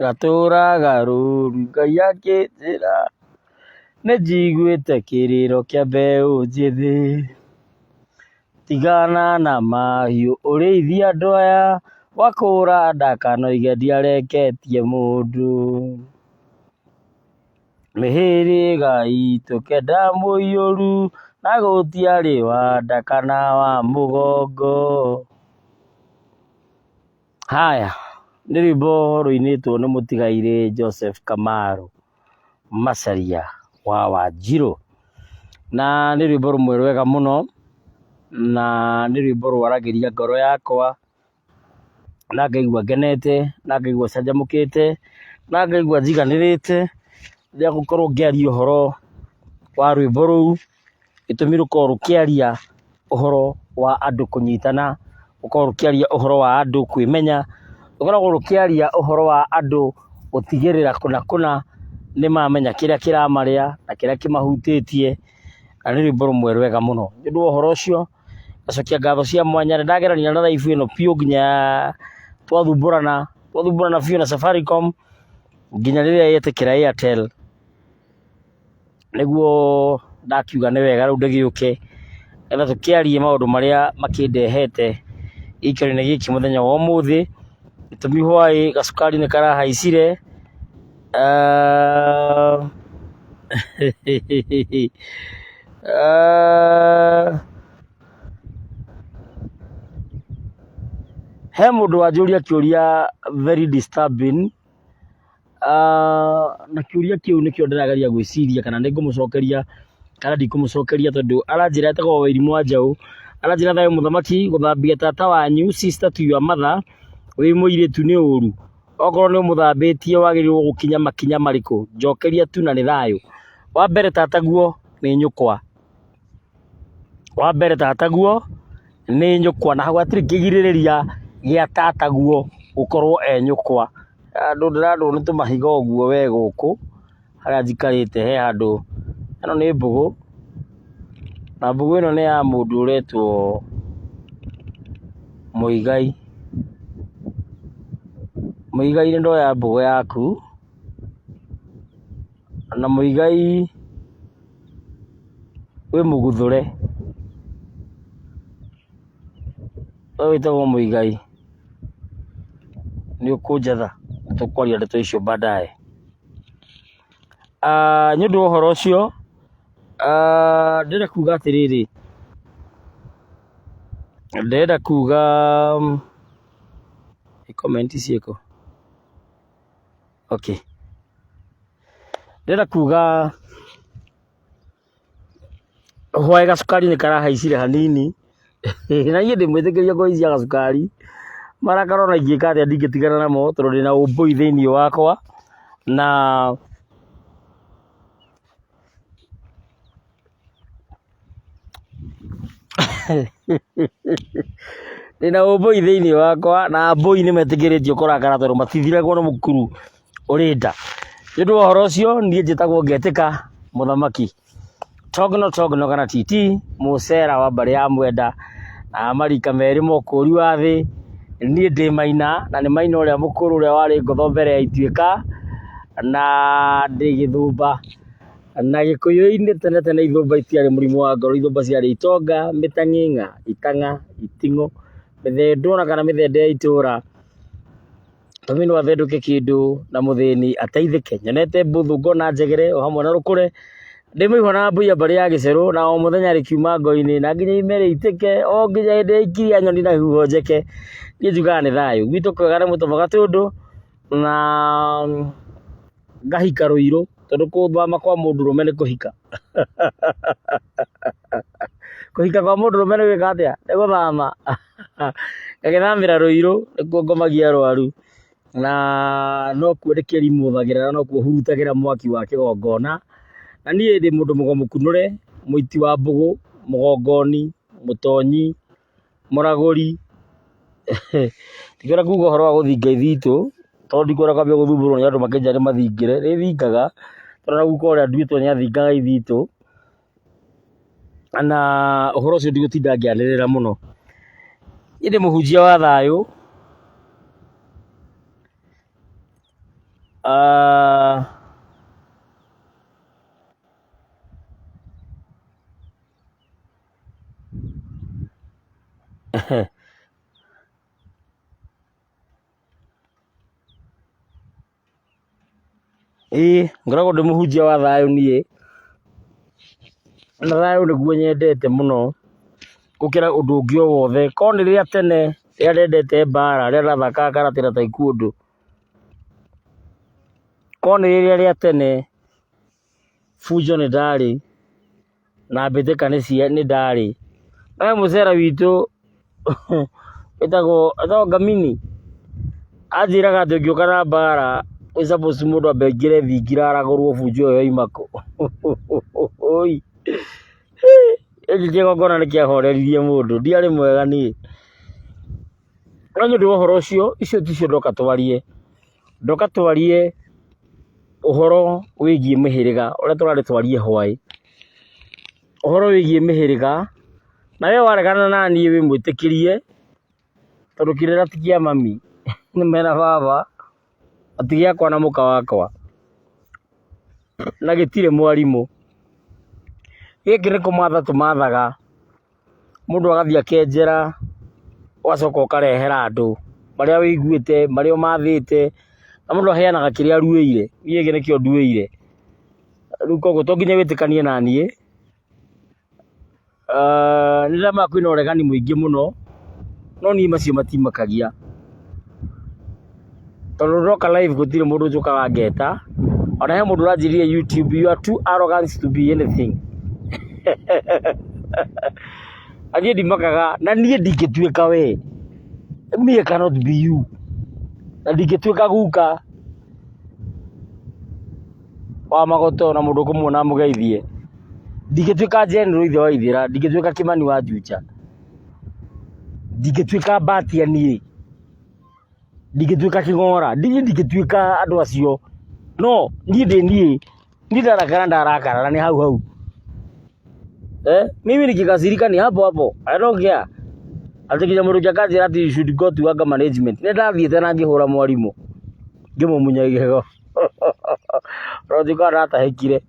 gatũraga rũru Ngai akĩnjĩra nĩnjiguĩte kĩrĩro kĩa mbeũ njĩthĩ tigana na mahiũ ũrĩithie andũ aya wakũra ndakanoige ndiareketie mũndũ mĩhĩrĩga itũ kenda mũiyũru na gũtiarĩ wa nda kana wa mũgongo. Haya nĩ rwĩmbo rũinĩtwo nĩ mũtigairĩ Joseph Kamarũ Macharia wa Wanjirũ, na nĩ rwĩmbo rũmwe rwega mũno na nĩ rwĩmbo rwaragĩria ngoro yakwa na ngaigua ngenete na ngaigua canjamũkĩte na ngaigua njiganĩrĩte rĩrĩa gũkorwo ngĩaria ũhoro wa rwĩmbo rũu. Gĩtũmi rũkorwo rũkĩaria ũhoro wa andũ kũnyitana, rũkorwo rũkĩaria ũhoro wa andũ kwĩmenya, rũkoragwo rũkĩaria ũhoro wa andũ gũtigĩrĩra kũna nĩmamenya kĩrĩa kĩramarĩa na kĩrĩa kĩmahutĩtie, na nĩ rwĩmbo rũmwe rwega mũno. Nĩ ũndũ wa ũhoro ũcio ngacokia ngatho cia mwanya nĩndagerania na raibu ĩno biũ nginya twathumburana biũ na Safaricom nginya rĩrĩa yetĩkĩra Airtel, nĩguo ndakiuga nĩ wega rĩu ndĩgĩũke na tũkĩarie maũndũ marĩa makĩndehete gĩikaro-inĩ gĩkĩ mũthenya wa ũmũthĩ. Gĩtũmi hwaĩ gacukari nĩ karahaicire he mũndũ wanjũria kĩũria very disturbing, na kĩũria kĩu nĩkĩo ndĩrageria gwĩciria kana nĩngũmũcokeria kana ndikũmũcokeria, tondũ aranjĩra etagwo Wairimũ wa Njaũ, aranjĩra thayũ mũthamaki, gũthambia tata wanyu sister to your mother wĩ mũirĩtu nĩ ũru, okorwo nĩ ũmũthambĩtie wagĩrĩirwo gũkinya makinya marĩkũ? Njokeria tu na nĩ thayũ. Wa mbere tataguo nĩ nyũkwa, na hau hatirĩ kĩgirĩrĩria gĩa tataguo gũkorwo nyũkwa. Andũ ndĩrandwo nĩ tũmahiga ũguo we gũkũ harĩa njikarĩte he handũ, ĩno nĩ mbũgũ na mbũgũ ĩno nĩ ya mũndũ ũretwo Mũigai. Mũigai nĩ ndoya mbũgũ yaku, na Mũigai wĩ mũguthũre, ũyũ wĩtagwo Mũigai, nĩ ũkũnjatha tũkwaria ndeto icio baadaye. Nĩ ũndũ wa ũhoro ũcio ndĩrenda kuga atĩrĩrĩ, ndĩrenda kuga comment ciĩko okay, ndĩrenda kuga hwaĩ gacukari nĩ karahaicire hanini na niĩ ndĩmwĩtĩkĩria kũhaicia gacukari, marakara ona ingĩka atĩa ndingĩtigana namo tondũ ndĩna ũmbũi thĩinĩ wakwa, na ndĩna ũmbũi thĩinĩ wakwa, na mbũi nĩmetĩkĩrĩtio kũrakara tondũ matithiragwo nĩ mũkuru ũrĩ nda. Nĩ ũndũ wa ũhoro ũcio niĩ njĩtagwo Ngetĩka mũthamaki Togno kana titi mũcera wa mbarĩ ya Mwenda, na marika merĩ mokũri wa thĩ. Niĩ ndĩ Maina na nĩ Maina ũrĩa mũkũrũ ũrĩa warĩ ngotho mbere ya ituĩka, na ndĩ Gĩthũmba, na Gĩkũyũ-inĩ tene tene ithũmba itiarĩ mũrimũ wa ngoro, ithũmba ciarĩ itonga, mĩtang'ing'a, itang'a, iting'o, mĩthendo ona kana mĩthende ya itũra. Tũmĩ no athendũke kĩndũ na mũthĩni ateithĩke, nyonete mbũthũ ngona njegere o hamwe na rũkũre, ndĩmũihwo na mbũia mbarĩ ya Gĩcerũ, na o mũthenya rĩkiuma ngo-inĩ na nginya ime rĩitĩke, o nginya hĩndĩ ya ikiria nyoni na huho njeke. Niĩ njugaga nĩ thayũ, gwitũ kwega nĩ mũtobo gatũndũ, na ngahika Rũirũ tondũ gũthama kwa mũndũrũme nĩ kũhika. Kũhika kwa mũndũrũme nĩ gwĩka atĩa? Nĩ gũthama. Ngagĩthamĩra Rũirũ nĩkuo ngomagia arwaru, na nokuo ndĩkĩrimũthagĩra na nokuo hurutagĩra mwaki wa kĩgongona. Na niĩ ndĩ mũndũ mũgomũkunũre, mũiti wa mbũgũ, mũgongoni, mũtonyi, mũragũri. Ndikwenda kuga ũhoro wa gũthinga ithitũ tondũ ndikwenda kwambia gũthumbũrwo nĩ andũ makĩnjĩra ndĩmathingĩre, nĩthingaga tondũ ona guka ũrĩa nduĩtwo nĩ athingaga ithitũ, na ũhoro ũcio ndigũtinda ngĩanĩrĩra mũno. Niĩ ndĩ mũhunjia wa thayũ, ngoragwo ndĩ mũhunjia wa thayũ niĩ, na thayũ nĩguo nyendete mũno gũkĩra ũndũ ũngĩ o wothe. Korwo nĩ rĩa tene rĩrĩa ndendete mbara, rĩrĩa ndathakaga karate na taekwondo, korwo nĩ rĩrĩa rĩa tene bunjo nĩ ndarĩ na mbĩtĩka nĩ ndarĩ. Nawe mũcera witũ wĩtagwo Ngamini anjĩraga atĩ ũngĩũka na mbara wĩ suppose mũndũ ambe aingĩre Thingira aragũrwo bunjo ĩyo yoima kũ. Gĩkĩ kĩgongona nĩ kĩahoreririe mũndũ, ndiarĩ mwega niĩ. No nĩ ũndũ wa ũhoro ũcio, icio ticio ndoka twarie. Ndoka twarie ũhoro wĩgiĩ mĩhĩrĩga ũrĩa tũrarĩ twarie hwaĩ. Ũhoro wĩgiĩ mĩhĩrĩga, na we waregana na niĩ wĩmwĩtĩkĩrie tondũ kĩrĩra ti kĩa mami nĩ mena baba, ati gĩakwa na mũka wakwa, na gĩtirĩ mwarimũ. Gĩkĩ nĩ kũmatha tũmathaga, mũndũ agathiĩ akenjera, ũgacoka ũkarehera andũ marĩa wĩiguĩte, marĩa ũmathĩte, na mũndũ aheanaga kĩrĩa aruĩire. Niĩ gĩkĩ nĩkĩo nduĩire, rĩu koguo to nginya wĩtĩkanie na niĩ. Nĩ ndĩramaga kwĩna ũregani mũingĩ mũno, no niĩ macio matimakagia, tondũ ndoka live gũtirĩ mũndũ njũkaga ngeta. Ona he mũndũ ũranjĩrire YouTube, you are too arrogant to be anything. Niĩ ndimakaga, na niĩ ndingĩtuĩka we, me cannot be you, na ndingĩtuĩka guka wa magoto na mũndũ ũkũmuona mũgeithie. Ndingĩtuĩka General ithe wa Ithĩra, ndingĩtuĩka Kimani wa Juja, ndingĩtuĩka Mbatia niĩ, ndingĩtuĩka Kĩng'ora, ndingĩtuĩka andũ acio. No niĩ ndĩ niĩ, niĩ ndarakara na nĩ hau. Mimi nikikasirika ni hapo. I don't care. Atikinya mũndũ akanjĩra ati you should go to anger management. Nĩ ndathiĩte na ngĩhũra mwarimũ ngĩmũmunya igego. Rojika ndatahĩkire.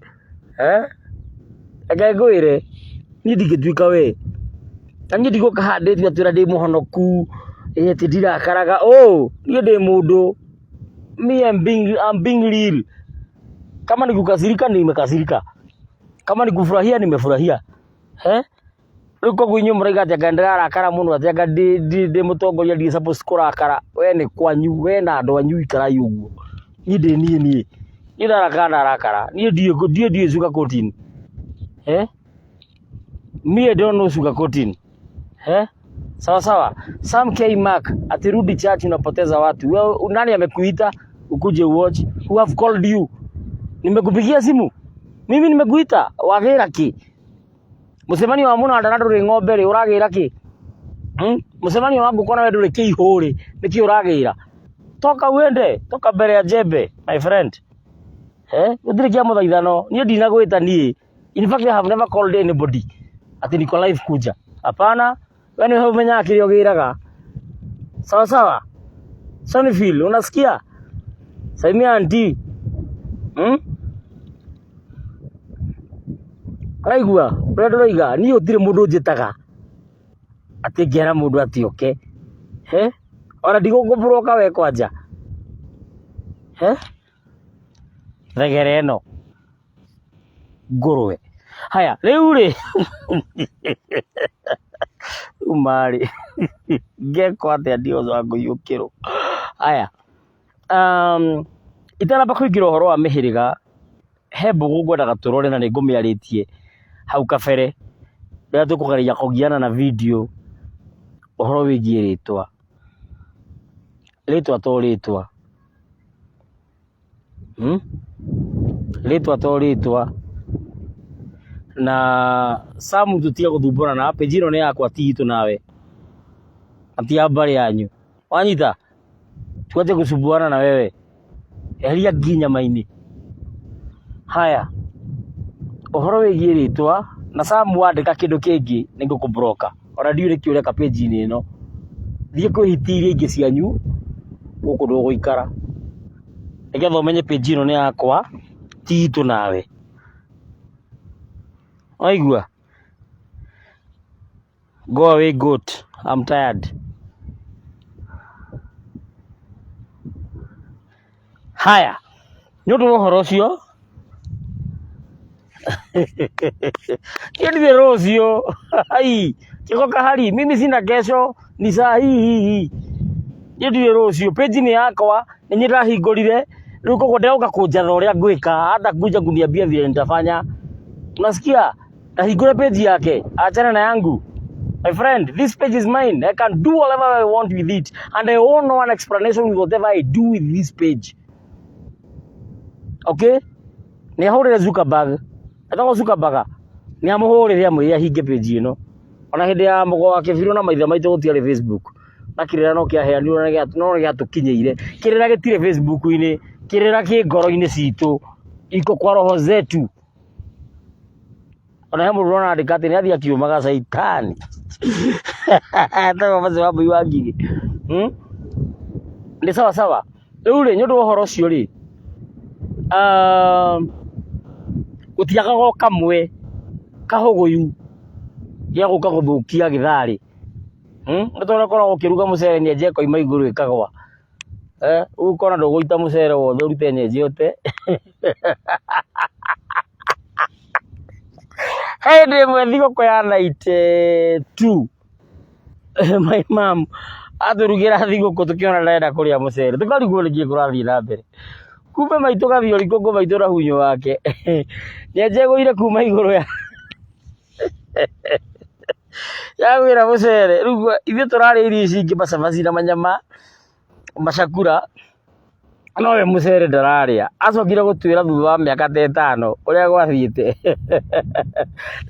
Eke ngwĩre niĩ ndingĩtuĩka we, na niĩ ndigũka handĩtio atĩ ũrĩa ndĩ mũhonoku ati ndirakaraga. Niĩ ndĩ mũndũ, me I'm being real. Kama ni kukasirika nimekasirika, kama ni kufurahia nimefurahia. Rĩu koguo inyuĩ mũraiga atĩ anga ndĩrarakara mũno, atĩ anga ndĩ mũtongoria ndi suppose kũrakara. We nĩ kwanyu, we na andũ anyu ikarai ũguo. Niĩ ndĩ niĩ ndarakara. Niĩ ndiĩ sugarcoating. Me don't know sugarcoating. Sawa. Sam K Mark ati rudi church unapoteza watu. Wewe nani amekuita ukuje watch? Who have called you? Nimekupigia simu? Mimi nimekuita wagĩra kĩ? Mũcemanio wa mũna ndana ndũrĩ ng'ombe rĩ ũragĩra kĩ? Mũcemanio wa ngũkũ na we ndũrĩ kĩihũ rĩ nĩkĩ ũragĩra? Toka mbere ya jembe my friend. Gũtirĩ kĩa mũthaithano, niĩ ndinagwĩta niĩ. In fact I have never called anybody ati niko live kuja. Hapana, wewe nĩ ũmenyaga kĩrĩa ũgĩraga. Sawa. Sonifil, unasikia? Saimia auntie. Araigua, ũrĩa ndĩroiga, niĩ gũtirĩ mũndũ njĩtaga atĩ ngĩra mũndũ atĩ oke. Ona ndigũkũbũroka we kwanja. Thegere ĩno ngũrwe. Haya, rĩu rĩ umarĩ ngeko atĩa ndioza ngũiyũkĩrwo. Haya, itanamba kũingĩra ũhoro wa mĩhĩrĩga, he mbũgũ ngwendaga tũrore na nĩ ngũmĩarĩtie hau kabere rĩrĩa tũkũgeria kũgiana na video ũhoro wĩgiĩ rĩtwa. Rĩtwa to rĩtwa. Rĩtwa to rĩtwa. Na Samu tũtiga gũthumbũrana na page ĩno nĩ yakwa ti itũ nawe. Ati ya mbarĩ yanyu. Wanyita? Tuache kusumbuana na wewe. Eheria nginya maini. Haya. Ũhoro wĩgiĩ rĩtwa na Samu wandĩka kĩndũ kĩngĩ nĩ ngũkũbloka. Ona ndiũĩ nĩkĩ ũreka page-inĩ ĩno. Thiĩ kwĩhĩtia iria ingĩ cianyu gũkũ ndũgũikara. nigetha umenye page ino ni yakwa ti itu nawe. Waigua? Go away goat, I'm tired. Haya, nyoto horo ucio Kedi Rosio. Ai, kiko kahari, mimi sina kesho, ni saa hii. Kedi Rosio, page ni yakwa, nĩndĩrahingũrire, rĩu koguo ndĩroka kũnjatha ũrĩa ngwĩka, hata kuja kuniambia vile nitafanya. Unasikia? Nahingũra page yake, achana na yangu. My friend, this page is mine. I can do whatever I want with it. And I owe no one explanation with whatever I do with this page. Okay? Ni ahũrĩre Zuckerberg. Etagwo Zuckerberg. Ni amũhũrĩre amwĩre ahinge page ĩno. Ona hĩndĩ ya mũgo wa kĩbirũ na maithe maitũ gũtiarĩ Facebook. Na kĩrĩra no kĩaheanirwo no gĩatũkinyĩire. Kĩrĩra gĩtirĩ Facebook-inĩ. Kĩrĩra kĩ ngoro-inĩ citũ. Iko kwa roho zetu. Ona he mũndũ ũrona andĩka atĩ nĩ athiĩ akiumaga caitani. Tawa macio wa mbui wa ngigĩ. Nĩ sawa sawa. Rĩu rĩ, nĩ ũndũ wa ũhoro ũcio rĩ, gũtiagaga kamwe kahũgũyu gĩa gũka gũthũkia gĩtharĩ. Nĩ tondũ ũkoragwo ũkĩruga mũcere nyenje ĩkoima igũrũ ĩkagwa. Ũkona ndũgũita mũcere wothe ũrute nyenje ũte. Hĩndĩ ĩmwe thigũkũ ya 92 my mom atũrugĩra thigũkũ tũkĩona ndarenda kũrĩa mũcere, tũkarigwo nĩkĩĩ kũrathiĩ na mbere. Kumbe maitũ gathiĩ ũrikũngũ maitũ na hunyũ wake nyenje ĩgũire kuma igũrũ yagwĩra mũcere. Rĩu ithuĩ tũrarĩa irio ici ingĩ macabaci na manyama macakura, nowe mũcere ndararĩa. Acokire gũtwĩra thutha wa mĩaka ta 5 ũrĩa gwathiĩte.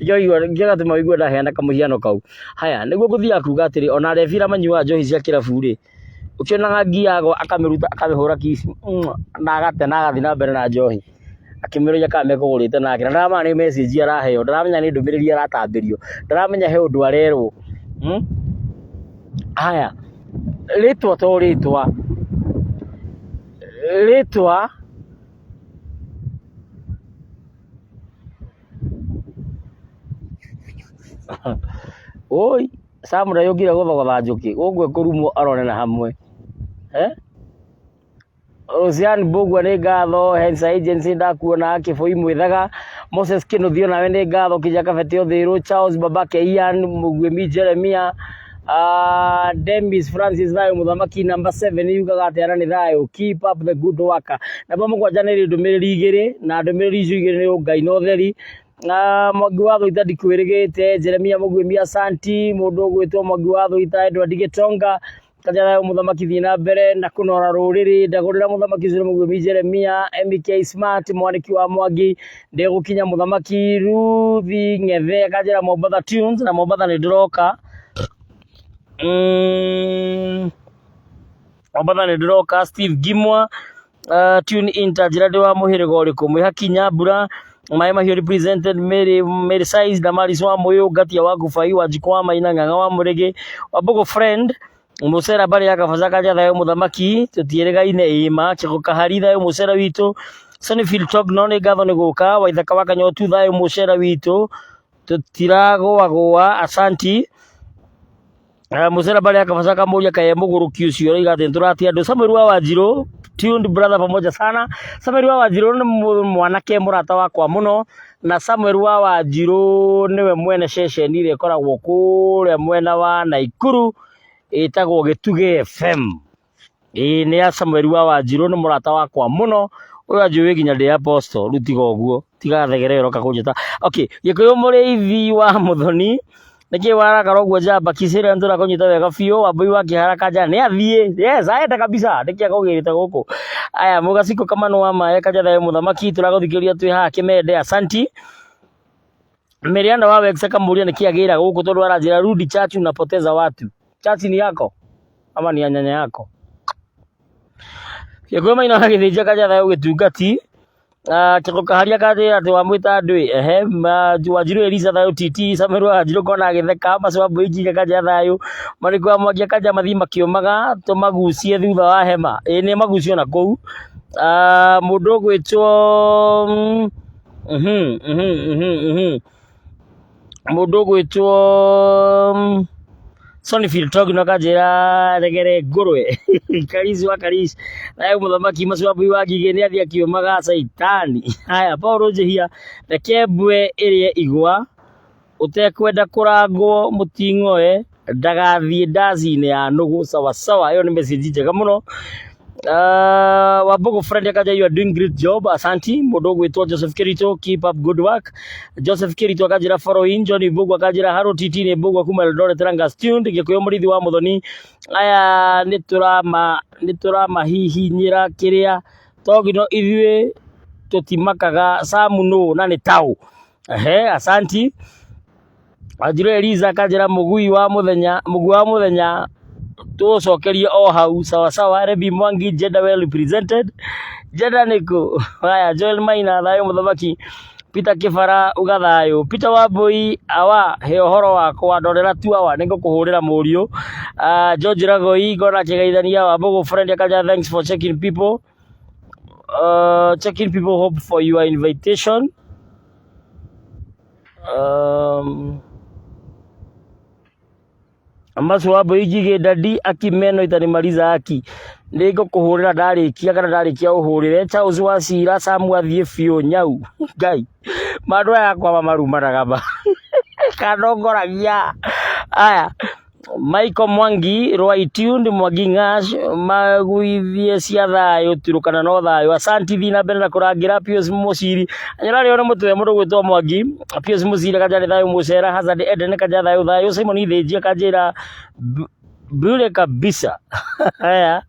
Ngĩoiga atĩ maigua ndaheana kamũhiano kau. Haya, nĩguo ngũthiaga kuuga atĩrĩ, ona arĩa manyuaga njohi cia kĩrabu rĩ, ũkĩonaga ngiago akamĩruta akamĩhũra kiss na agate na agathiĩ na mbere na njohi, akĩmĩũria kana mekũgũrĩte nake. Na ndaramenya nĩ message araheo, ndaramenya nĩ ndũmĩrĩri aratambĩrio, ndaramenya he ũndũ arerwo. Haya, rĩtwa to rĩtwa oi Samura yũkire gũthogotha njũkĩ ũguo kũrumwo aronena hamwe. Rosian Bogwa nĩ ngatho, Hensa Agency ndakuona, Kĩbũi Mwĩthaga, Moses Kĩnuthio nawe nĩ ngatho, Kĩja Kabete Ũthĩrũ, Charles Babake Ian, Mũguĩmi Jeremia, Demis Francis thayo mũthamaki number 7 yugaga atĩ ara nĩ thayo, keep up the good work. Namba 7 nĩ ndũmĩrĩri igĩrĩ, na ndũmĩrĩri icio igĩrĩ nĩ Ngai na ũtheri. Mwangi wa Thũita ndikwĩrĩgĩte, Jeremia Mũguĩmi asanti, mũndũ ũgwĩtwo Mwangi wa Thũita, Edward Gĩtonga, kaja thayo mũthamaki thiĩ na mbere na kũnora rũrĩrĩ, ndagũrĩra mũthamaki Zũrĩ Mũguĩmi Jeremia, MK Smart mwaniki wa Mwangi, ndegũkinya mũthamaki Ruthi Ng'ethe, kanjĩra Mombatha Tunes na Mombatha nĩ ndĩroka. Mombatha nĩ ndĩroka. Steve Gimwa, tune in tanjĩra ndĩ wa mũhĩrĩga ũrĩkũ, Mwĩhaki Mbura, Maĩ Mahiũ represented, Mary Size, Damaris wa Mũyũ, Ngatia wa Ngubai, Wanjikũ wa Maina, Ng'ang'a wa Mũrĩgĩ, Wambũgũ friend, Mũcera Mbarĩ ya Kabasa, kanja thayo mũthamaki, tũtiĩrĩgaine ĩma, Kĩgũ Kahari thayo mũcera witũ, Sunnyfield Togno nĩ ngatho nĩ gũka, Waithaka wa Kanyotu thayo mũcera witũ, tũtiragũagũa asanti. Mũcera Mbarĩ ya Kabasa kamũria kae mũgũrũki ũcio oiga atĩ tũratia andũ. Samuel wa Wanjirũ, tuned brother pamoja sana. Samuel wa Wanjirũ nĩ mwanake mũrata wakwa mũno, na Samuel wa Wanjirũ nĩwe mwene ceceni ĩrĩa ĩkoragwo kũrĩa mwena wa Naikuru ĩtagwo Gĩtugĩ FM. Nĩ ya Samuel wa Wanjirũ, nĩ mũrata wakwa mũno, ũrĩa njũĩ nginya ndĩ apostle, rĩu tiga ũguo, tiga thegere ũroka kũnjĩta. Okay, Gĩkũyũ Mũrĩithi wa Mũthoni, nĩkĩ warakara ũguo njamba Kicĩrĩa nĩtũra kũnyita wega biũ, Wambui wa Kĩhara kanja nĩ athiĩ, yes aenda kabisa, nĩkĩ akũgĩrĩte gũkũ. Aya, Mũgaciko Kamano wa Maĩ, kanja thayo mũthamaki, tũragũthikĩrĩria twĩ haha Kĩmende, asanti. Merianda wa Wexe kamũria nĩkĩ agĩra gũkũ, tondũ aranjĩra rudi church unapoteza watu. Church ni yako ama ni ya nyanya yako? Gĩkũyũ Maina wa Gĩthĩnja, kanja thayo Gĩtungati, Kĩgũ Kaharia kanjĩra atĩ wamwĩta andũ Wanjirũ Elisa thayo TT, Samuel wa Wanjirũ kona agĩtheka, Macio wa Mbũi Njiga kanja thayo, Marĩkũ wa Mwangi kanja mathiĩ makĩũmaga, tũmagucie thutha wa hema. Nĩ magucio na kũu, Mũndũ ũgwĩtwo mũndũ ũgwĩtwo Sonnyfield Togno kanjĩra regere ngũrwe Karisi wa Karisi naye mũthamaki Macwambui wa Ngigĩ nĩ athiĩ akiumaga caitani. Haya Paul Njihia reke mbwe ĩrĩe igwa ũtekwenda kũrangwo mũting'oe ndagathiĩ ndaci-inĩ ya nũgũ. Sawa sawa, ĩyo nĩ message njega mũno. Wambugu friend akaja, you are doing great job, asanti. Mũndũ ũgwĩtwo Joseph Kirito, keep up good work. Joseph Kirito akajira following. John Ibugu akajira haro titi ni Ibugu kuma Eldoret Rangas tuned Gĩkũyũ mũrithi wa Mũthoni. Aya nĩtũrama hihinyĩra kĩrĩa Togno ithuĩ tũtimakaga Samu no na nĩ tau. Asanti. Ajire Eliza akajira mũgui wa mũthenya tucokerie o hau. Sawa sawa. Rebi Mwangi, gender well represented. Gender nĩkũ? Haya Joel Maina thayo mũthamaki. Peter Kĩbara ugathayo. Peter Wambui awa he ũhoro wakwa ndorera tu awa nĩngũkũhũrĩra mũriũ. George Ragoi ngona kĩgeithania Wambugu friend akaja, thanks for checking people. Hope for your invitation. Macwambui Ngigĩ dadi akimeno itanimaliza aki nĩngũkũhũrĩra ndarĩkia kana ndarĩkia ũhũrĩre. Charles Wacira Samu athiĩ biũ nyau Ngai mandũ aya akwa marumanaga ba kanongoragia. Aya Michael Mwangi Rwai tuned Mwangi Ng'ash maguithie cia thayũ turũkana no thayũ. Asanti thina mbere na kũrangĩra Pius Mũciri anyararĩ ona mũtwe mũndũ gwĩtwo Mwangi. Pius Mũciri kanjari thayũ Mũcera Hazard Eden kanjari thayũ Simon Ithĩnjia kanjĩra bure kabisa. Aya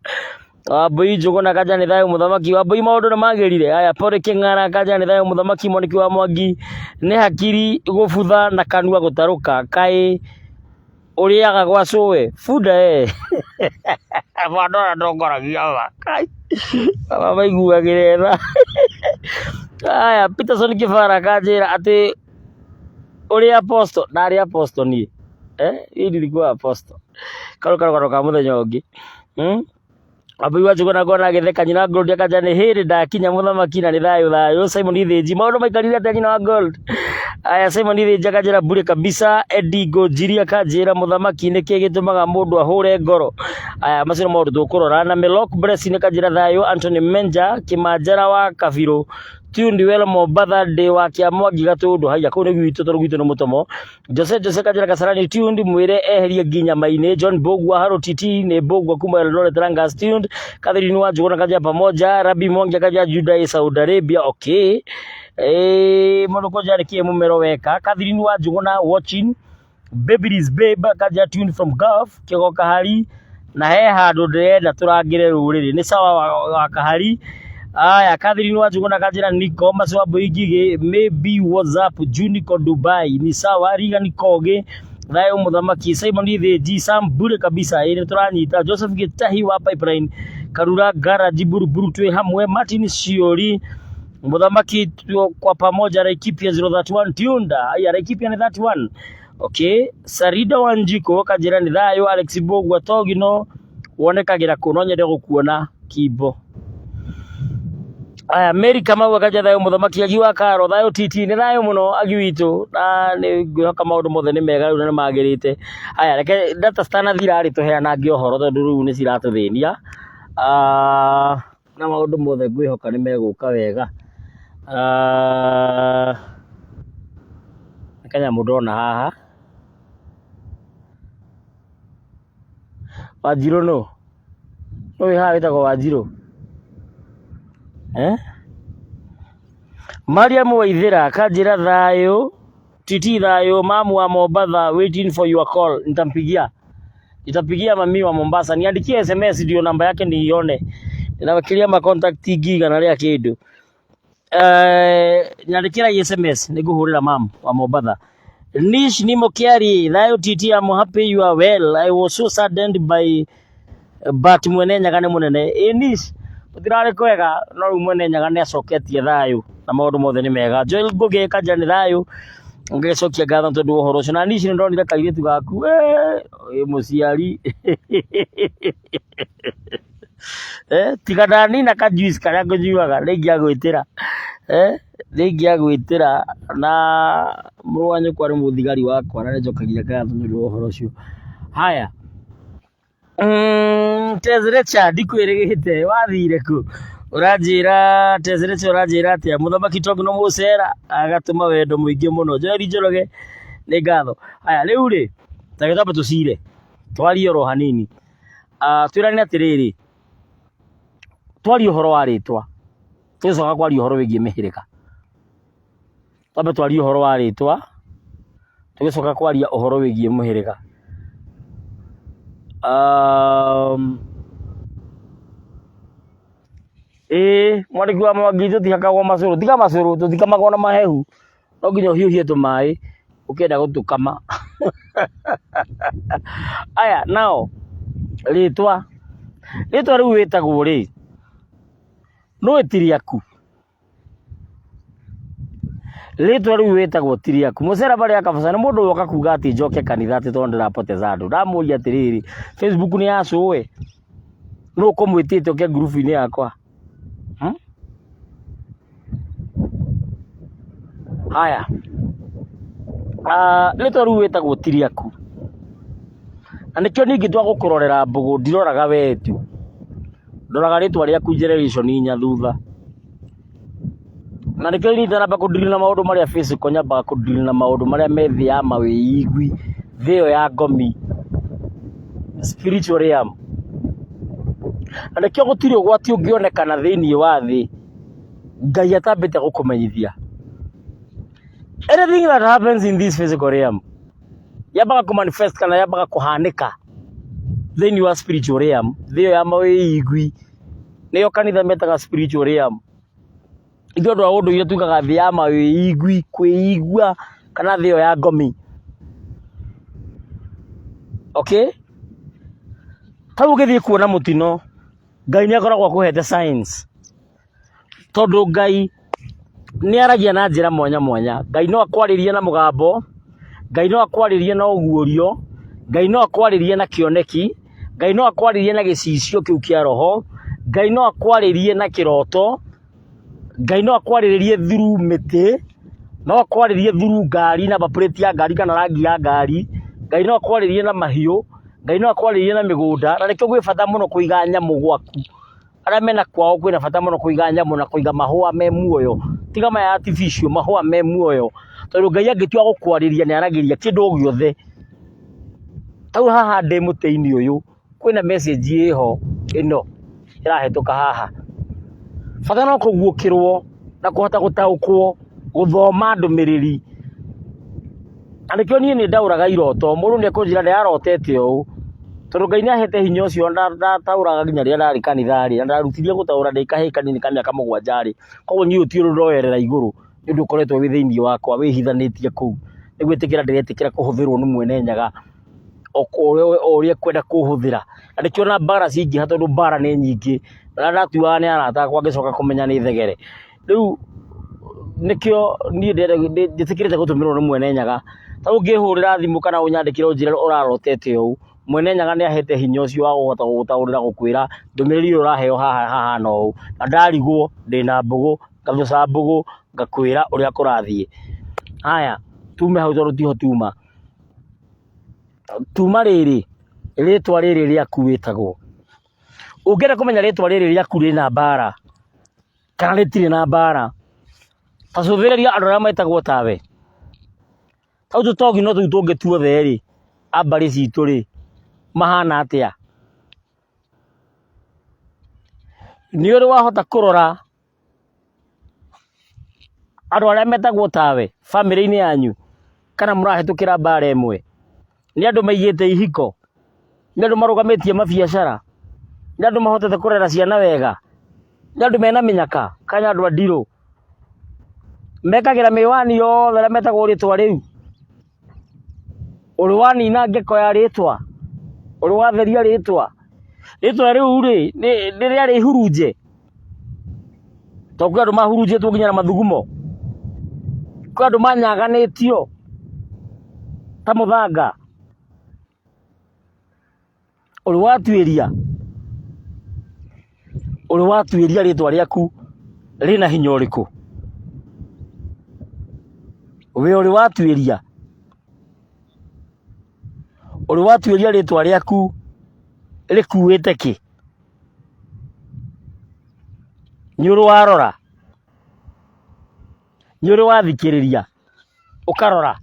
Wambui Njũgũna kanjari thayũ mũthamaki. Wambui maũndũ nĩ magĩrire. Aya Paul Kĩng'ara kanjari thayũ mũthamaki. Mwaniki wa Mwangi nĩ hakiri gũbutha na kanua gũtarũka kaĩ ũrĩaga gwa cũwe bunda vandora ndongoragia ba maiguagĩra tha. Aya Peterson Kĩbara kanjĩra atĩ ũrĩ apostle narĩ apostle niĩ ndikuwa apostle karũgano ka mũthenya ũngĩ. Wambui wa Njũgũna ngona agĩtheka nyina Gold akaja nĩ hĩrĩ ndakinya mũthamaki na nĩ thayũ. Simon Ithĩnji maũndũ maikarire atĩa nyina wa Gold? Aya Simon Ithĩnji akajĩra bure kabisa. Eddie Ngũnjiri akajĩra mũthamaki nĩkĩ gĩtũmaga mũndũ ahũre ngoro. Aya macio nĩ maũndũ tũkũrora. Na Melok Blessing akajĩra thayũ. Anthony Menja Kĩmanjara wa Kabirũ tuned well Mombatha ndĩ wa Kĩamwangi Gatũndũ. Haya kũu nĩ gwitũ tondũ gwitũ nĩ mũtomo. Jose kanjĩra Kasarani tuned mwĩre eherie nginya maine. John Bogu wa Haro Titi nĩ Bogu kuma Eldoret Rangas tuned. Catherine wa Njũgũna kanjĩra pamoja. Rabi Mwangi kanjĩra Juda Saudi Arabia. Okay. Mũndũ kũnjarĩkie mũmero weka. Catherine wa Njũgũna watching. Baby's babe kanjĩra tuned from Gulf Kĩgo Kahari na he handũ ndĩrenda tũrangĩre rũrĩrĩ. Nĩ sawa wa Kahari. Aya Catherine wa Njũgũna kanjĩra Nico Macwambui Ngigĩ maybe WhatsApp Junico Dubai. Ni sawa. Regan Kogi thayũ mũthamaki. Simon Ithĩnji Sam bure kabisa nĩ tũranyita. Joseph Gĩtahi wa Pipeline Karura Garage Buruburu twĩ hamwe. Martin Ciori mũthamaki kwa pamoja. Laikipia 031 Tiunda. Aya Laikipia ni 31. Okay. Sarida Wanjiko kanjĩra nĩ thayũ. Alex Bogu Togno wonekagĩra kũ no nyende gũkuona Kimbo. Aya Mary Kamau akaja thayũ mũthamaki. Agi wa Karo thayũ titi nĩ thayũ mũno agi witũ na nĩ ngwĩhoka maũndũ mothe nĩ mega rĩu na nĩ magĩrĩte. Aya reke data stanathira rĩ tũheanange ũhoro tondũ rĩu nĩ ciratũthĩnia. Na maũndũ mothe ngwĩhoka nĩ megũka wega. Kanyamũ ndona haha Wanjirũ no wĩ haha wĩtagwo Wanjirũ. Mariam Waithĩra kanjĩra thayũ titi thayũ mamu wa Mombatha waiting for your call. Nitapigia mami wa Mombasa. Niandikie SMS ndio namba yake niione. Ninawakilia ma contact giga na rĩa kĩndũ. Niandikira SMS nĩngũhũrĩra mamu wa Mombatha. Nish ni Mokiari thayũ titi. I'm happy you are well. I was so saddened by but mwene nyaga nĩ mũnene. Nish ũtirarĩ kwega no rĩu mwene nyaga nĩ acoketie thayũ na maũndũ mothe nĩ mega. Joel Ngũgĩ kanjĩra nĩ thayũ ngĩcokia ngatho tondũ ũhoro ũcio. Na Nish nĩ ndonire kairĩtu gaku mũciari tiga ndani na ka juice karia ngũnyuaga nĩingĩagwĩtĩra nĩingĩagwĩtĩra na mũrũ wa nyũkwa nĩ mũthigari wakwa na nĩnjokagia ngatho nĩ ũndũ wa ũhoro ũcio. Haya, Tezerecha ndikwĩrĩgĩte wathire kũ? Ũranjĩra Tezerecha, ũranjĩra atĩa? Mũthamaki Togno mũcera agatũma wendo mũingĩ mũno. Joeli Njoroge nĩ ngatho. Haya, rĩu rĩ tagĩtamba tũcire twarie oro hanini. Twĩrane atĩrĩrĩ, twarie ũhoro wa rĩtwa, tũgĩcoka kwaria ũhoro wĩgiĩ mĩhĩrĩga. Twambe twarie ũhoro wa rĩtwa, tũgĩcoka kwaria ũhoro wĩgiĩ mũhĩrĩga. Mwandĩki wa Mwangi tũtihakagwo macũrũ, tiga macũrũ, tũtikamagwo na mahehu, no nginya ũhiũhie tũmaĩ ũkĩenda gũtũkama. Aya, nao rĩtwa rĩu wĩtagwo rĩ, nũĩ ti rĩaku? Rĩtwa rĩu wĩtagwo ti rĩaku. Mũcera barĩa kabaca nĩ mũndũ woka kuga atĩ njoke kanitha atĩ tondũ ndĩrapoteza andũ. Ndamũria atĩrĩrĩ, Facebook nĩ yacũwe, nũ ũkũmwĩtĩte ũke ngurubu-inĩ yakwa? Haya, rĩtwa rĩu wĩtagwo ti rĩaku, na nĩkĩo ningĩ twagũkũrorera mbũgũ ndiroraga wee tu, ndoraga rĩtwa rĩaku generation inya thutha, na nĩkĩo niĩ ndanamba kũndili na maũndũ marĩa Facebook, nyambaga kũndili na maũndũ marĩa me thĩ ya mawĩigwi, thĩ ĩyo ya ngomi, spiritual realm. Na nĩkĩo gũtirĩ ũgwati ũngĩonekana thĩiniĩ wa thĩ Ngai atambĩte gũkũmenyithia. Anything that happens in this physical realm yambaga kũmanifest kana yambaga kũhanĩka thĩiniĩ wa spiritual realm, thĩ ĩyo ya mawĩigwi, nĩyo kanitha metaga spiritual realm. Ithuĩ andũ a ũndũire tugaga thĩ ya mawĩigwi, kwĩigua, kana thĩ ĩyo ya ngomi. Okay? Tau ũgĩthiĩ kuona mũtino, Ngai nĩ akoragwo akũhete signs, tondũ Ngai nĩ aragia na njĩra mwanya mwanya. Ngai no akwarĩrie na mũgambo, Ngai no akwarĩrie na ũguũrio, Ngai no akwarĩrie na kĩoneki, Ngai no akwarĩrie na gĩcicio kĩu kĩa roho, Ngai no akwarĩrie na kĩroto, Ngai no akwarĩrie through mĩtĩ, no akwarĩrie through ngari, na plate ya ngari kana rangi ya ngari, Ngai no akwarĩrie na mahiũ, Ngai no akwarĩrie na mĩgũnda. Na nĩkĩo gwĩ bata mũno kũiga nyamũ gwaku. Arĩa mena kwao kwĩna bata mũno kũiga nyamũ na kũiga mahũa me muoyo, tiga maya artificial, mahũa me muoyo, tondũ Ngai angĩtua gũkwarĩria nĩ aragĩria kĩndũ o gĩothe. Tau haha ndĩ mũtĩ-inĩ ũyũ kwĩna message ĩho ĩno ĩrahetũka haha. Bata no kũguũkĩrwo na kũhota gũtaũkwo, gũthoma ndũmĩrĩri. Na nĩkĩo niĩ nĩ ndaũraga iroto, mũndũ nĩ ekũnjĩra ndĩrarotete ũũ, tondũ Ngai nĩ ahete hinya ũcio. Ndataũraga nginya rĩrĩa ndarĩ kanitha-rĩ, na ndarutirie gũtaũra ndĩ kahĩĩ kanini ka mĩaka 7-rĩ. Koguo niĩ ti ũndũ ndoerera igũrũ, nĩ ũndũ ũkoretwo wĩ thĩiniĩ wakwa wĩhithanĩtie kũu. Nĩ gwĩtĩkĩra ndĩretĩkĩra kũhũthĩrwo nĩ mwene nyaga o ũrĩa kwenda kũhũthĩra. Na nĩkĩo na mbara cingĩha, tondũ mbara nĩ nyingĩ, na ndatuaga nĩ arata akwa ngĩcoka kũmenya nĩ thegere. Rĩu nĩkĩo niĩ ndĩtĩkĩrĩte gũtũmĩrwo nĩ mwene nyaga. Ta ũngĩhũrĩra thimũ kana ũnyandĩkĩre ũnjĩre ũrarotete ũũ, mwene nyaga nĩ ahete hinya ũcio wa kũhota gũgũtaũrĩra, gũkwĩra ndũmĩrĩri ĩyo ũraheo haha no ũũ. Na ndarigwo ndĩna mbũgũ, ngathũca mbũgũ, ngakwĩra ũrĩa kũrathiĩ. Haya, tume hau tondũ tiho tuma. Tuma rĩrĩ, rĩtwa rĩrĩ rĩaku wĩtagwo. Ũngĩenda kũmenya rĩtwa rĩrĩ rĩaku rĩna mbara kana rĩtirĩ na mbara, ta cũthĩrĩria andũ arĩa metagwo tawe. Tau tũtogino tũu tũngĩ tuothe-rĩ, a mbarĩ citũ-rĩ, mahana atĩa? Nĩ ũrĩ wahota kũrora andũ arĩa metagwo tawe bamĩrĩ-inĩ yanyu, kana mũrahetũkĩra mbara ĩmwe? Nĩ andũ maigĩte ihiko, nĩ andũ marũgamĩtie mabiacara, nĩ andũ mahotete kũrera ciana wega, nĩ andũ mena mĩnyaka, kana andũ a ndirũ mekagĩra mĩwani yothe arĩa metagwo rĩtwa rĩu? Ũrĩ wanina ngeko ya rĩtwa, ũrĩ watheria rĩtwa. Rĩtwa rĩu-rĩ nĩ rĩarĩ hurunje, tondũ kwĩ andũ mahurunjĩtwo nginya na mathugumo, kwĩ andũ manyaganĩtio ta mũthanga. Ũrĩ watuĩria Uri watuĩria rĩtwa rĩaku rĩna hinya ũrĩkũ? We uri watuĩria rĩtwa rĩaku rĩkuĩte kĩ? Nĩ ũrĩ warora? Nĩ ũrĩ wathikĩrĩria ũkarora?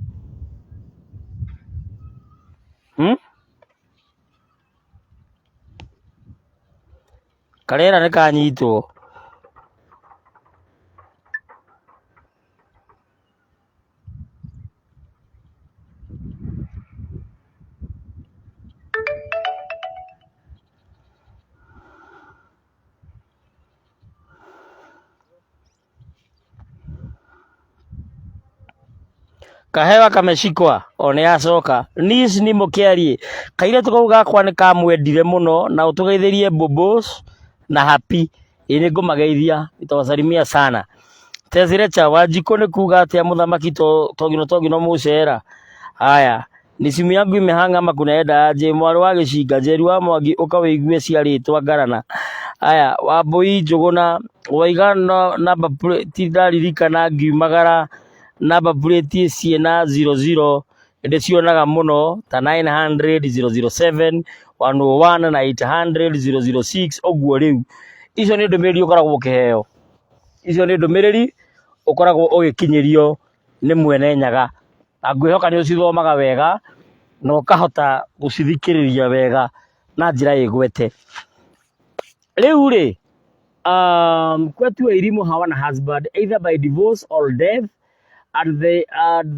Karĩra nĩ kanyitwo. Kahewa kameshikwa one yacoka nis ni mũkĩarie kairĩtu kau gakwa nĩ kamwendire mũno na ũtũgeithĩrie bobos na happy. Ĩĩ nĩngũmageithia, itawasalimia sana. Tezirecha Wanjikũ nĩ kuga atĩa mũthamaki Togno mũcera? Haya, ni simu yangu imehanga makunaenda aje? Mwarĩ wa gĩcinga Njeri wa Mwangi ũkawĩigue cia rĩtwa ngarana. Haya, Wambũi Njũgũna waiga namba plate ndaririkana ngiumagara namba plate ciena 00 ndĩcionaga mũno ta 900 007 101 na 800 006 ũguo rĩu. Icio nĩ ndũmĩrĩri ũkoragwo ũkĩheo, icio nĩ ndũmĩrĩri ũkoragwo ũgĩkinyĩrio nĩ mwene nyaga. Ngwĩhoka nĩ ũcithomaga wega na ũkahota gũcithikĩrĩria wega na njĩra ĩgwete. Rĩu rĩ, kwetu Airimu hawana husband either by divorce or death, and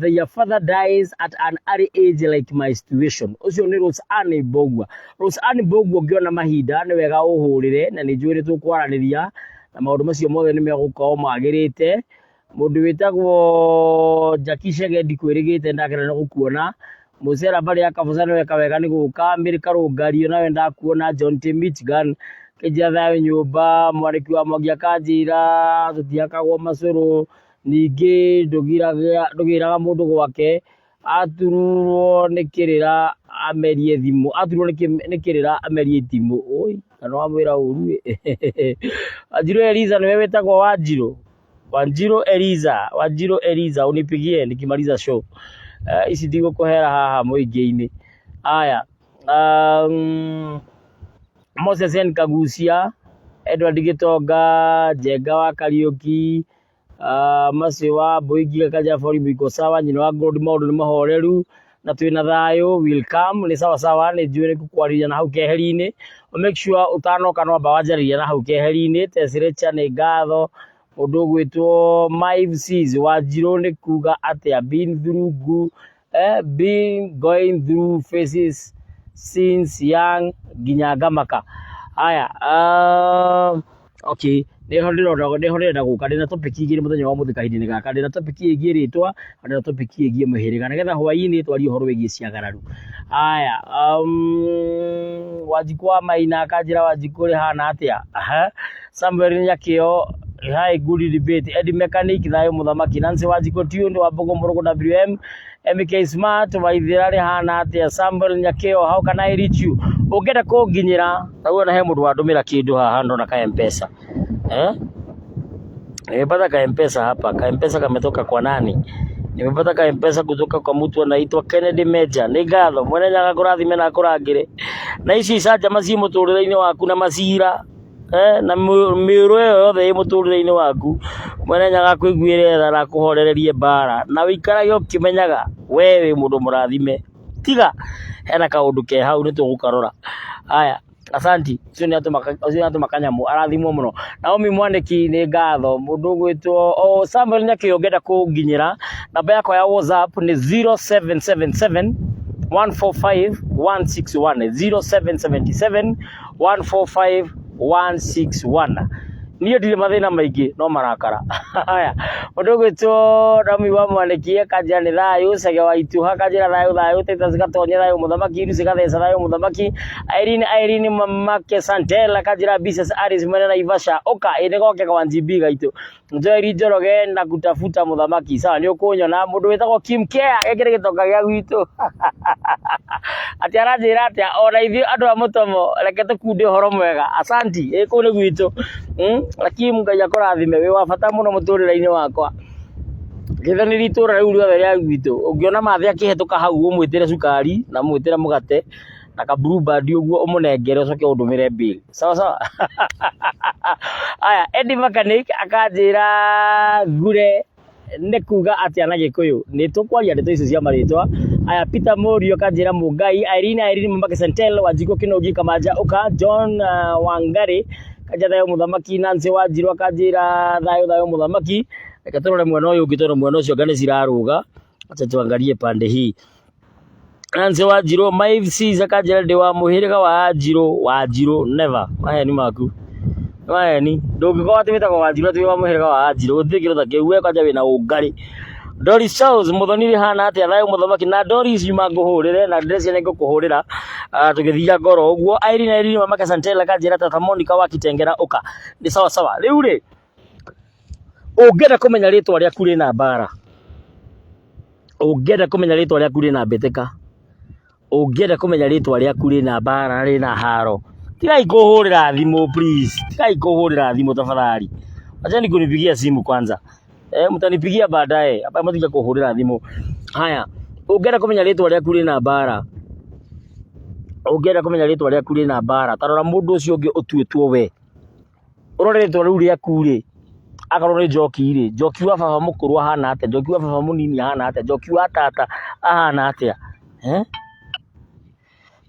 their father dies at an early age like my situation. Ucio ni Rosani Bogwa. Rosani Bogwa ũngĩona mahinda nĩ wega ũhũrĩre, na nĩ njũĩ nĩ tũkwaranĩria na maũndũ macio mothe nĩ megũkorwo magĩrĩte. Mũndũ wĩtagwo Jackie Shege ndikwĩrĩgĩte ndakena nĩ gũkuona. Mũcera bari ya Kabuca nĩ weka wega nĩ gũka. Amerika Rũngario nawe ndakuona. John T. Michigan kĩnjia thayo nyũmba. Mwanĩki wa Mwangi akanjĩra tũtiakagwo macũrũ. Ningĩ ndũgĩraga mũndũ gwake aturwo nĩ kĩrĩra amerie thimũ, aturwo nĩ kĩrĩra amerie thimũ. Oi, kana wamwĩra ũru. Wanjirũ Eliza nĩwe wĩtagwo Wanjirũ Eliza unipigie nikimaliza show. Ici ndigũkũhera haha mũingĩ-inĩ. Aya, Moses N Kagucia, Edward Gitonga, Njenga wa Kariũki, macio wa Boigi kaja for biko sawa, nyina wa Gold Maũndũ nĩ mahoreru na twĩna thayũ. Welcome, nĩ sawa sawa, nĩ njũĩ nĩ kũkwarĩria na hau keheri-inĩ. Make sure ũtanoka no mbawanjarĩria na hau keheri-inĩ. Tezirecha nĩ ngatho. Mũndũ ũgwĩtwo Mives Wanjirũ nĩ kuga atĩa? Been going through phases since young nginya ngamaka. Haya, okay, ndĩrenda gũka ndĩna topic igĩrĩ mũthenya wa mũthĩ kahinda-inĩ gaka. Ndĩna topic ĩgiĩ rĩtwa na ndĩna topic ĩgiĩ mũhĩrĩga, nĩgetha hwaĩ-inĩ twarie ũhoro wĩgiĩ ciagararu. Haya, Wanjikũ wa Maina akanjĩra Wanjikũ rĩhana atĩa? Samuel Nyakĩo, hi, good debate. Eddie Mechanic thayo mũthamaki. Nancy Wanjikũ Tiũndũ wa Mbogo Mũrũgũ WM. MK Smart Waithĩra rĩhana atĩa? Samuel Nyakĩo, how can I reach you? Ũngĩenda kũnginyĩra na he mũndũ wandũmĩra kĩndũ haha ndona ka M-Pesa. Nimepata ka M-Pesa hapa. Ka M-Pesa kametoka kwa nani? Nimepata ka M-Pesa kutoka kwa mtu anaitwa Kennedy Major. Nĩ ngatho mwene nyaga kũrathime na kũrangĩre. Na ici canja macio mũtũrĩre-inĩ waku na macira na mĩũrũ ĩyo yothe ĩ mũtũrĩre-inĩ waku, mwene nyaga kwĩguĩre tha na kũhorererie mbara na wĩikarage ũkĩmenyaga we wĩ mũndũ mũrathime. Tiga hena kaũndũ ke hau nĩ tũgũkarora. Haya, asanti. Ucio nĩ atũma kanyamũ arathimwo mũno. Naomi Mwandĩki nĩ ngatho. Mũndũ ũgwĩtwo Samuel Nyakĩo ũngĩenda kũnginyĩra, namba yakwa ya WhatsApp nĩ 0777 145 161 0777 145 161. niĩ ndirĩ mathĩna maingĩ no marakara. Haya, mũndũ ũgwĩtwo Rami wa Mwanĩki akanjĩra nĩ thayũ, Cege wa Ituha akanjĩra thayũ, Titus Gatonye thayũ mũthamaki, Lucy Gatheca thayũ mũthamaki, Irene Mamake Santella akanjĩra Bises Aris mwene Naivasha, Oka ĩnĩ goke kwa NGB gaitũ, Joel Njoroge na kutafuta mũthamaki, sawa nĩ ũkũnyona. Mũndũ wĩtagwo Kim Care ekĩre gĩtonga gĩa gwitũ atĩ aranjĩra atĩa ona ithuĩ andũ a mũtomo reke tũkunde ũhoro mwega, asanti kũu nĩ gwitũ. Kim Ngai akũrathime, wĩ wa bata mũno mũtũrĩre-inĩ wakwa. Gĩthanĩri itũra rĩu rĩothe rĩa gwitũ, ũngĩona mathĩ akĩhetũka hau ũmwĩtĩre cukari na mwĩtĩre mũgate na ka blue band ũguo ũmũnengere ũcoke ũndũmĩre bill, sawa sawa. Aya, Eddie Mechanic akanjĩra ngure nĩ kuga atĩa na Gĩkũyũ, nĩ tũkwaria ndeto icio cia marĩtwa. Aya, Peter Morio akanjĩra Mũngai, Irene Mamake Santella, Wanjikũ Kĩnũngi Kamanja Ũka, John Wangari akanjĩra thayũ mũthamaki, Nancy Wanjiru akanjĩra thayũ mũthamaki. Reke tũrore mwena ũyũ ũngĩ tondũ mwena ũcio anga nĩ cirarũga, acha tuangalie pande hii. Nancy Wanjiru, Maive Seas akanjĩra ndĩ wa mũhĩrĩga wa Wanjiru never, maheni maku maheni, ndũngĩkorwo atĩ wĩtagwo Wanjiru atĩ wĩ wa mũhĩrĩga wa Wanjiru, gũtirĩ kĩndũ ta kĩu, we kwanja wĩna ũngarĩ. Doris Charles Muthoni rĩhana atĩa thayũ mũthamaki, na Doris yuma ngũhũrĩre na ndĩreciria nĩ ngũkũhũrĩra tũgĩthia ngoro ũguo. Irene Mamake Santella akanjĩra tata Monica wa Kitengera Ũka, nĩ sawa sawa. Rĩu rĩ, ũngĩenda kũmenya rĩtwa rĩaku rĩna mbara, ũngĩenda kũmenya rĩtwa rĩaku rĩna mbĩtĩka, ũngĩenda kũmenya rĩtwa rĩaku rĩna mbara rĩna haro, tigai kũhũrĩra thimũ please, tigai kũhũrĩra thimũ tafadhali, achani kunipigia simu kwanza, mtanipigia baadaye, hapa mtakuja kuhũrĩra thimũ. Haya, ũngĩenda kũmenya rĩtwa rĩaku rĩna mbara, ũngĩenda kũmenya rĩtwa rĩaku rĩna mbara, tarora mũndũ ũcio ũngĩ ũtuĩtwo we, ũrore rĩtwa rĩu rĩaku rĩ, akorwo nĩ Njoki rĩ, Njoki wa baba mũkũrũ ahana atĩa, Njoki wa baba mũnini ahana atĩa, Njoki wa tata ahana atĩa,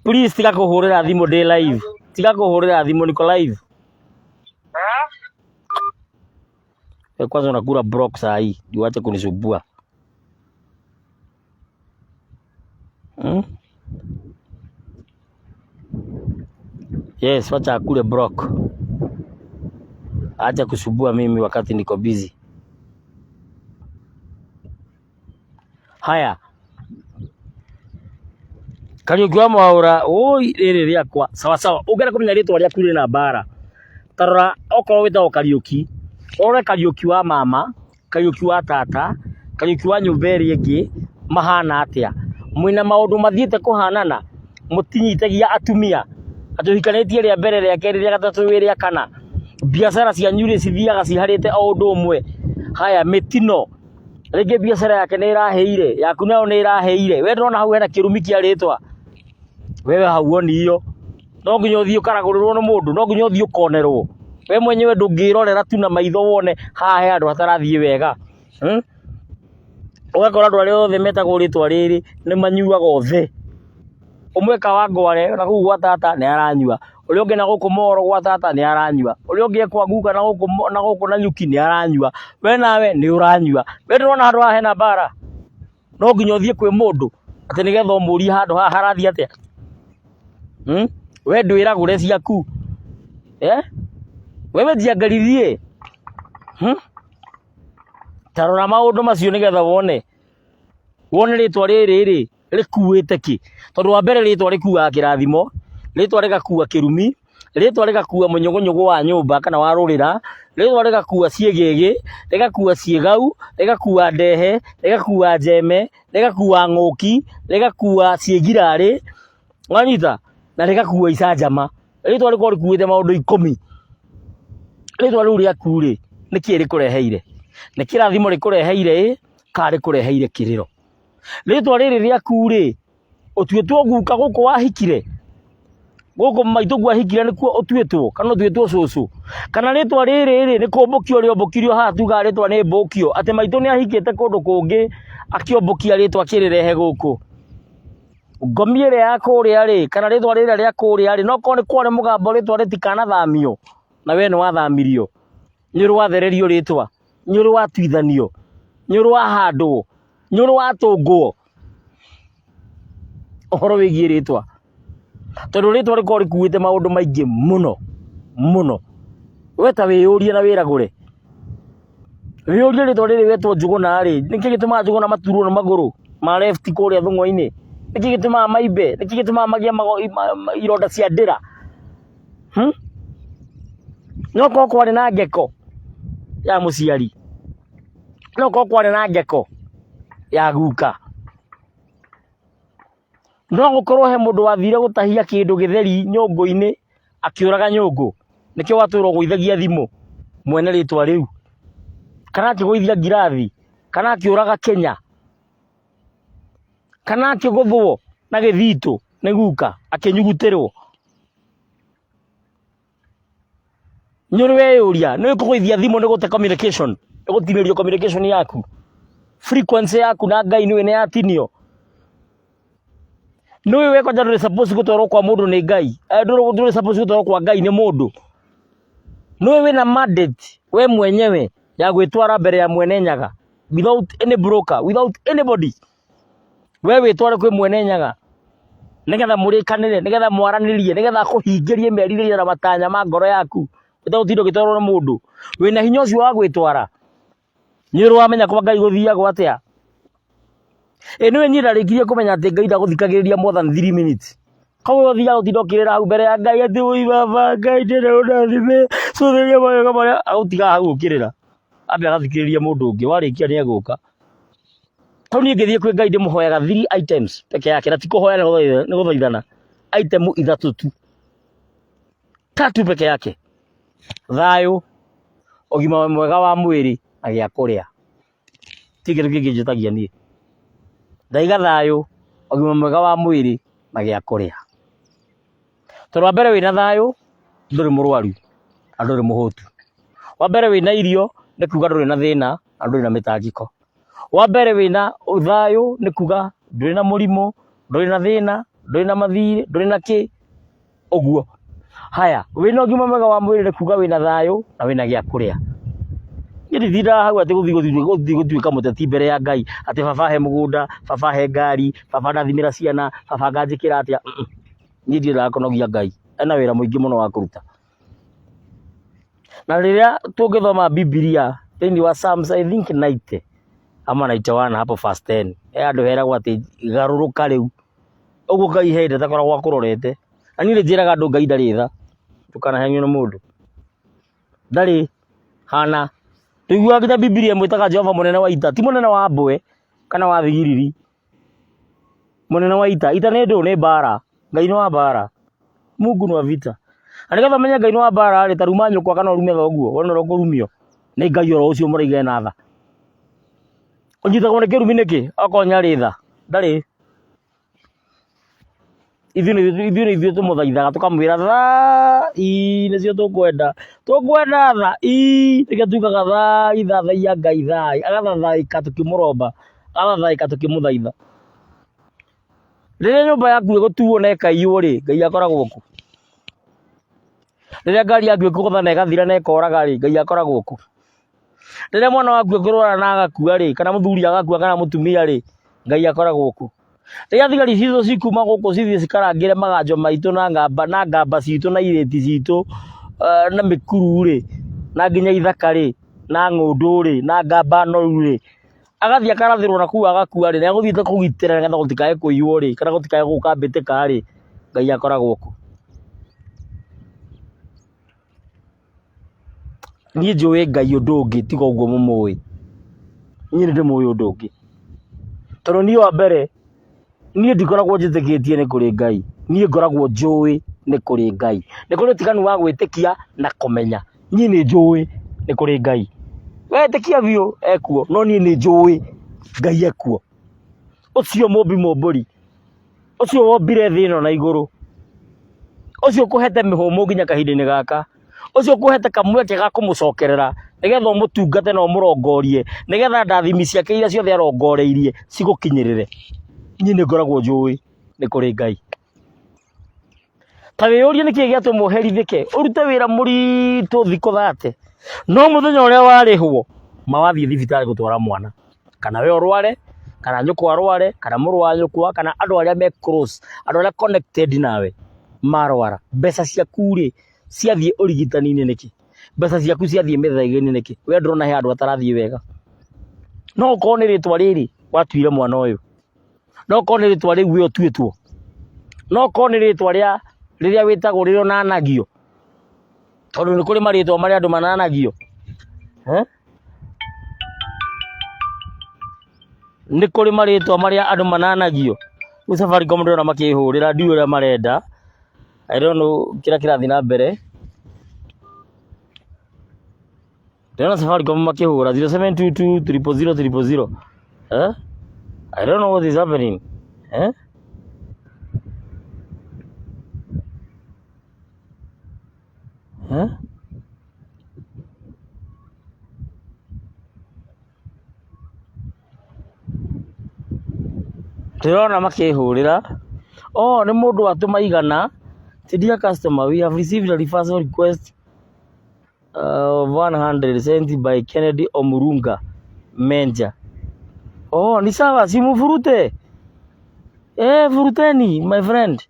please tiga kũhũrĩra thimũ ndĩ live, tiga kũhũrĩra thimũ niko live. Kwanza unakula block saa hii, uache kunisumbua. Yes, wacha akule block. Acha kusumbua mimi wakati niko busy. Haya. Kariuki wa Mwaura, oi rĩrĩ rĩakwa, sawa sawa. Ũngĩenda kũmenya rĩtwa rĩaku rĩna mbara, tarora okorwo wĩtagwo Kariuki, ũrore Kariuki wa mama, Kariuki wa tata, Kariuki wa nyũmba ĩrĩa ĩngĩ, mahana atĩa. Mwĩna maũndũ mathiĩte kũhanana, mũtinyitagia atumia, atũhikanĩtie rĩa mbere rĩa kerĩ rĩa gatatũ rĩa kana. Biacara cia nyuri cithiaga ciharĩte o ũndũ ũmwe. Haya, mĩtino rĩngĩ biacara yake nĩ ĩrahĩire, yaku nayo nĩ ĩrahĩire. We ndĩrona hau hena kĩrumi kĩa rĩtwa, wewe hau onio, no nginya ũthiĩ ũkaragũrĩrwo nĩ mũndũ, no nginya ũthiĩ ũkonerwo. We mwenyewe ndũngĩrorera tu na maitho wone haha he andũ hatarathiĩ wega. Ũgakora andũ arĩa othe metagwo rĩtwa rĩrĩ nĩ manyuaga othe. Ũmwe Kawangware na kũu gwa tata nĩ aranyua, ũrĩa ũngĩ na gũkũ Moro gwa tata nĩ aranyua, ũrĩa ũngĩ kwa Guka na gũkũ na Nyuki nĩ aranyua, we nawe nĩ ũranyua. We ndĩrona handũ haha hena mbara, no nginya ũthiĩ kwĩ mũndũ atĩ nĩgetha ũmũrie handũ haha harathiĩ atĩa. We ndwĩragũre ciaku, wewe jiangalie. Tarora maũndũ macio nĩgetha wone rĩtwa rĩrĩ rĩkuĩte kĩ. Tondũ wa mbere rĩtwa rĩkuaga kĩrathimo, rĩtwa rĩgakua kĩrumi, rĩtwa rĩgakua mũnyũgũnyũgũ wa nyũmba kana wa rũrĩra, rĩtwa rĩgakua ciĩgĩgĩ, rĩgakua ciĩgau, rĩgakua ndehe, rĩgakua njeme, rĩgakua ng'ũki, rĩgakua ciĩgirarĩ, wanyita, na rĩgakua icanjama. Rĩtwa rĩkorwo rĩkuĩte maũndũ 10. Rĩtwa rĩu rĩaku rĩ, nĩkĩ rĩkũreheire? Nĩ kĩrathimo rĩkũreheire kana rĩkũreheire kĩrĩro? Rĩtwa rĩrĩ rĩaku rĩ, ũtuĩtwo guka gũkũ wahikire, gũkũ maitũ gwahikire nĩkuo ũtuĩtwo, kana ũtuĩtwo cũcũ, kana rĩtwa rĩrĩ nĩ kũmbũkio rĩombũkirio haha tuga rĩtwa nĩ mbũkio, atĩ maitũ nĩ ahikĩte kũndũ kũngĩ akĩombũkia rĩtwa kĩrĩrehe gũkũ. Ngomi ĩrĩa ya kũrĩa rĩ, kana rĩtwa rĩrĩa rĩa kũrĩa rĩ, no korwo nĩ kware mũgambo rĩtwa rĩtikanathamio, na we nĩ wathamirio, nĩ rwathererio rĩtwa, nĩ rwatuithanio, nĩ rwahandwo, nĩ rwatũngwo ũhoro wĩgiĩ rĩtwa. Tondũ rĩtwa rĩkorwo rĩkuĩte maũndũ maingĩ mũno mũno. weta wĩyũrie na wĩragũre. Wĩyũrie rĩtwa rĩrĩ wetwo Njũgũna rĩ, nĩkĩ gĩtũmaga Njũgũna maturwo nĩ magũrũ ma left kũrĩa thũng'wa-inĩ? Nĩkĩ gĩtũmaga maimbe? Nĩkĩ gĩtũmaga magĩe ironda cia ndĩra? No korwo kwarĩ na ngeko ya mũciari, no korwo kwarĩ na ngeko ya guka, no gũkorwo he mũndũ wathire gũtahia kĩndũ gĩtheri nyũngũ-inĩ akĩũraga nyũngũ, nĩkĩo watũrwo gũithagia thimũ mwene rĩtwa rĩu, kana akĩgũithia ngirathi, kana akĩũraga Kenya, kana akĩgũthwo na gĩthitũ nĩ guka akĩnyugutĩrwo. Nyũrĩ weyũria nĩ kũgũithia thimũ nĩ gũte communication, nĩ gũtinĩrio communication yaku, frequency yaku na Ngai nĩwe nĩ yatinio. Nĩwe weko ndũrĩ suppose gũtwarwo kwa mũndũ nĩ Ngai, ndũrĩ suppose gũtwarwo kwa Ngai nĩ mũndũ. Nĩwe wĩna mandate we mwenyewe ya gwĩtwara mbere ya mwene nyaga without any broker, without anybody. We wĩtware kwĩ mwene nyaga nĩgetha mũrĩkanĩre, nĩgetha mwaranĩrie, nĩgetha akũhingĩrie merirĩria na matanya ma ngoro yaku ũtagũtinda ũgĩtwarwo nĩ mũndũ. Wĩna hinya ũcio wa gwĩtwara, nĩ ũrĩ wamenya kwa Ngai gũthiagwo atĩa? Nĩwe niĩ ndarĩkirie kũmenya atĩ Ngai ndagũthikagĩrĩria more than 3 minutes. Koguo ũthiaga gũtinda ũkĩrĩra hau mbere ya Ngai atĩ woi baba Ngai ndĩrenda ũndathime cũthĩrĩria mawega marĩa, agũtigaga hau ũkĩrĩra ambe agathikĩrĩria mũndũ ũngĩ, warĩkia nĩ egũka. Tau niĩ ngĩthiĩ kwĩ Ngai ndĩmũhoyaga 3 items peke yake, na ti kũhoya nĩ gũthaithana, item 3 tu, 3 peke yake: thayũ, ũgima mwega wa mwĩrĩ na gĩa kũrĩa. Ti kĩndũ kĩngĩ njĩtagia niĩ. Ndaiga thayũ, ũgima mwega wa mwĩrĩ na gĩa kũrĩa. Tondũ wa mbere wĩna thayũ ndũrĩ mũrwaru na ndũrĩ mũhũtu. Wa mbere wĩna irio nĩ kuga ndũrĩ na thĩna na ndũrĩ na mĩtangĩko. Wa mbere wĩna thayũ nĩ kuga ndũrĩ na mũrimũ, ndũrĩ na thĩna, ndũrĩ na mathirĩ, ndũrĩ na kĩ ũguo. Haya, wĩna ũgima mwega wa mwĩrĩ nĩ kuga wĩna thayũ na wĩna gĩa kũrĩa. Niĩ ndithindaga hau atĩ gũthiĩ gũtuĩka mũteti mbere ya Ngai atĩ baba he mũgũnda, baba he ngari, baba ndathimĩra ciana, baba nganjĩkĩra atĩa. Niĩ ndiendaga kũnogia Ngai, ena wĩra mũingĩ mũno wa kũruta. Na rĩrĩa tũngĩthoma Bibilia thĩinĩ wa Psalms I think 90 ama 91 hapo verse 10, andũ heragwo atĩ garũrũka rĩu, ũguo Ngai hende takoragwo akũrorete. Na niĩ njĩraga andũ Ngai ndarĩ tha, ndũkanahenywo nĩ mũndũ, ndarĩ hana. Ndũiguaga nginya Bibilia ĩmwĩtaga Jehova mũnene wa ita, ti mũnene wa mbwe kana wa thigiriri, mũnene wa ita. Ita nĩ ndũ, nĩ mbara. Ngai nĩ wa mbara, Mungu nĩ wa vita. Na nĩgetha menye Ngai nĩ wa mbara rĩ, ta ruma nyũkwa kana ũrume thoguo, wona ũrĩa ũkũrumio nĩ Ngai oro ũcio mũraiga ena tha. Ũnyitagwo nĩ kĩrumi nĩkĩ okorwo nyarĩ tha? Ndarĩ. Ithuĩ tũmũthaithaga tũkamwĩra thai nĩcio tũkwenda, tũkwenda thai, nĩkĩo tugaga thai, thathaia Ngai thai, agathathaĩka tũkĩmũromba, agathathaĩka tũkĩmũthaitha. Rĩrĩa nyũmba yaku ĩgũtuo na ĩkaiywo rĩ, Ngai akoragwo ku? Rĩrĩa ngari yaku ĩkũgũtha na ĩgathira na ĩkoraga rĩ, Ngai akoragwo ku? Rĩrĩa mwana waku akũrwara na agakua rĩ, kana mũthuri agakua kana mũtumia rĩ, Ngai akoragwo ku? Rĩrĩa thigari citũ cikuma gũkũ cithiĩ cikarangĩre maganjo maitũ na ngamba citũ na irĩti citũ na mĩkuru rĩ, na nginya ithaka rĩ, na ng'ũndũ rĩ, na ngamba noru rĩ, agathiĩ akarathĩrwo na kuu agakua rĩ, na egũthiĩte kũgitĩra nĩgetha gũtikae kũiywo rĩ, kana gũtikae gũka mbĩtĩka rĩ, Ngai akoragwo ku? Niĩ njũĩ Ngai ũndũ ũngĩ tiga ũguo mũmũĩ. Niĩ nĩndĩmũĩ ũndũ ũngĩ, tondũ niĩ wa mbere niĩ ndikoragwo njĩtĩkĩtie nĩ kũrĩ Ngai, niĩ ngoragwo njũĩ nĩ kũrĩ Ngai. Nĩ kũrĩ ũtiganu wa gwĩtĩkia na kũmenya. Niĩ nĩ njũĩ nĩ kũrĩ Ngai. Wetĩkia biũ ekuo, no niĩ nĩ njũĩ Ngai ekuo. Ũcio mũmbi mũmbũri, ũcio wombire thĩ ĩno na igũrũ, ũcio ũkũhete mĩhũmũ nginya kahinda-inĩ gaka, ũcio ũkũhete kamweke ga kũmũcokerera nĩgetha ũmũtungate na ũmũrongorie, nĩgetha ndathimi ciake iria ciothe arongoreirie cigũkinyĩrĩre. Niĩ nĩ ngoragwo njũĩ nĩ kũrĩ Ngai. Ta wĩyũrie nĩkĩĩ gĩatũma ũherithĩke, ũrute wĩra mũritũ thikũ 30, no mũthenya ũrĩa warĩhwo mawathiĩ thibitarĩ gũtwara mwana, kana we ũrware, kana nyũkwa arware, kana mũrũ wa nyũkwa, kana andũ arĩa me close, andũ arĩa connected nawe marwara, mbeca ciaku rĩ ciathiĩ ũrigitani-inĩ nĩkĩ? mbeca ciaku ciathiĩ mĩthaiga-inĩ nĩkĩ? We ndũrona he andũ atarathiĩ wega. No ũkorwo nĩ rĩtwa rĩrĩ watuire mwana ũyũ, no ũkorwo nĩ rĩtwa rĩu we ũtuĩtwo, no ũkorwo nĩ rĩtwa rĩrĩa wĩtagwo rĩrĩa ũnanagio, tondũ nĩ kũrĩ marĩtwa marĩa andũ mananagio. Nĩ kũrĩ marĩtwa marĩa andũ mananagio. Rĩu Safaricom ndĩrona makĩhũrĩra, ndiũĩ ũrĩa marenda. I don't know kĩrĩa kĩrathiĩ na mbere. Ndĩrona Safaricom makĩhũra 0722 000 I don't know what is happening. Ndĩrona makĩhũrĩra. Nĩ mũndũ atũma igana. Dear customer, we have received a reversal request of 100 sent by Kennedy Omurunga Menja. Ni sawa, si mufurute. Furuteni my friend.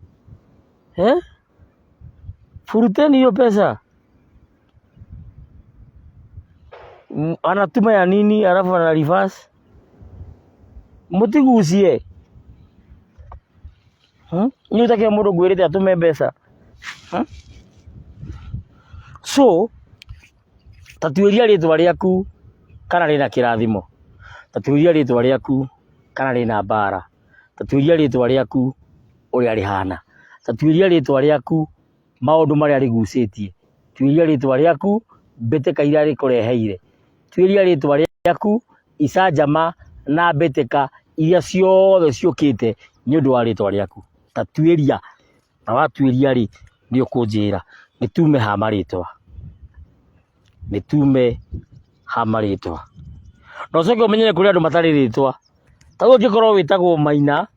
Furuteni hiyo pesa. Anatuma ya nini alafu ana reverse? Mutigusie. Ni utake mũndũ ngwĩrĩte atume mbeca. So, tatuĩria rĩtwa rĩaku kana rĩna kĩrathimo. Tatuĩria rĩtwa rĩaku kana rĩna mbara. Tatuĩria rĩtwa rĩaku ũrĩa rĩhana. Tatuĩria rĩtwa rĩaku maũndũ marĩa rĩgucĩtie. Tuĩria rĩtwa rĩaku mbĩtĩka iria rĩkũreheire. Tuĩria rĩtwa rĩaku icanjama na mbĩtĩka iria ciothe ciũkĩte nĩ ũndũ wa rĩtwa rĩaku. Tatuĩria, na watuĩria rĩ nĩ ũkũnjĩra nĩtume ha marĩtwa. Nĩtume ha marĩtwa. Na ũcoke ũmenye kũrĩ andũ matarĩ rĩtwa. Ta rĩu ũngĩkorwo wĩtagwo Maina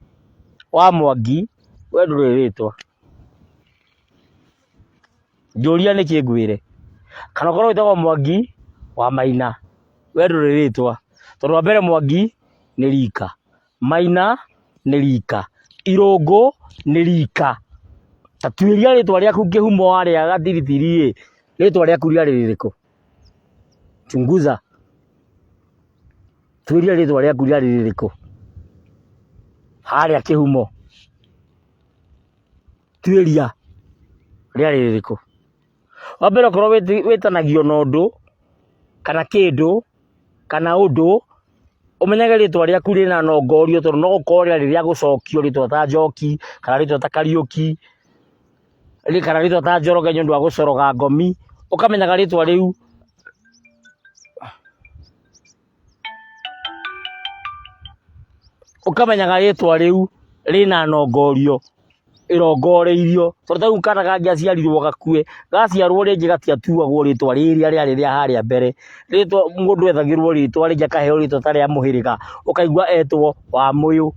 wa Mwangi, we ndũrĩ rĩtwa. Njũria nĩkĩ ngwĩre. Kana ũkorwo wĩtagwo Mwangi wa Maina, we ndũrĩ rĩtwa. Tondũ wa mbere Mwangi nĩ rika, Maina nĩ rika, Irũngũ nĩ rika. Tatuĩria rĩtwa rĩaku kĩhumo warĩa gathiritiri rĩtwa rĩaku rĩarĩ rĩrĩkũ? Chunguza. Tuĩria rĩtwa rĩaku rĩarĩ rĩrĩkũ? Harĩa kĩhumo. Tuĩria rĩarĩ rĩrĩkũ? Wa mbere ũkorwo wĩtanagio na ũndũ kana kĩndũ kana ũndũ, ũmenyage rĩtwa rĩaku rĩna nongorio, tondũ no gũkorwo rĩarĩ rĩa gũcokio rĩtwa ta Njoki kana rĩtwa ta Kariũki kana rĩtwa ta Njoroge nĩ ũndũ wa gũcoroga ngomi. Ũkamenyaga rĩtwa rĩu rĩna nongorio ĩrongoreirio. Tondũ ta rĩu kana gangĩaciarirwo gakue, gaciarwo rĩngĩ gatiatuagwo rĩtwa rĩrĩa rĩarĩ rĩa harĩa mbere. Rĩtwa mũndũ ethagĩrwo rĩtwa rĩngĩ akaheo rĩtwa ta rĩa mũhĩrĩga, ũkaigua etwo Wamũyũ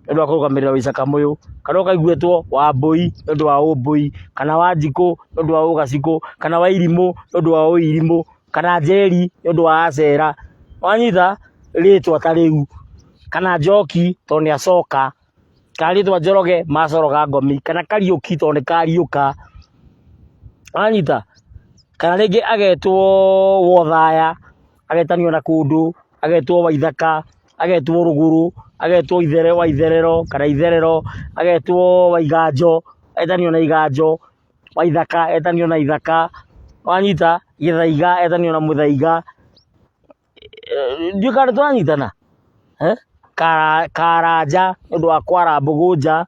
nĩ ũndũ wa kũrũgamĩrĩra Wĩcakamoyũ, kana ũkaigua etwo Wambũi nĩ ũndũ wa Ũmbũi, kana Wanjikũ nĩ ũndũ wa Ũgacikũ, kana Wairimũ nĩ ũndũ wa Ũirimũ, kana Njeri nĩ ũndũ wa Acera. Wanyita rĩtwa ta rĩu, kana Njoki tondũ nĩ acoka, kana rĩtwa Njoroge macoroga ngomi, kana Kariũki tondũ nĩ kariũka. Wanyita, kana rĩngĩ agetwo Wothaya, agetanio na kũndũ, agetwo Waithaka, agetwo Rũgũrũ, agetwo Waitherero kana Itherero, agetwo Waiganjo, etanio na Iganjo, Waithaka etanio na Ithaka. Wanyita, Gĩthaiga etanio na Mũthaiga. Ndiũĩ kana nĩtũranyitana. Karanja nĩ ũndũ wa kwara mbũgũ nja.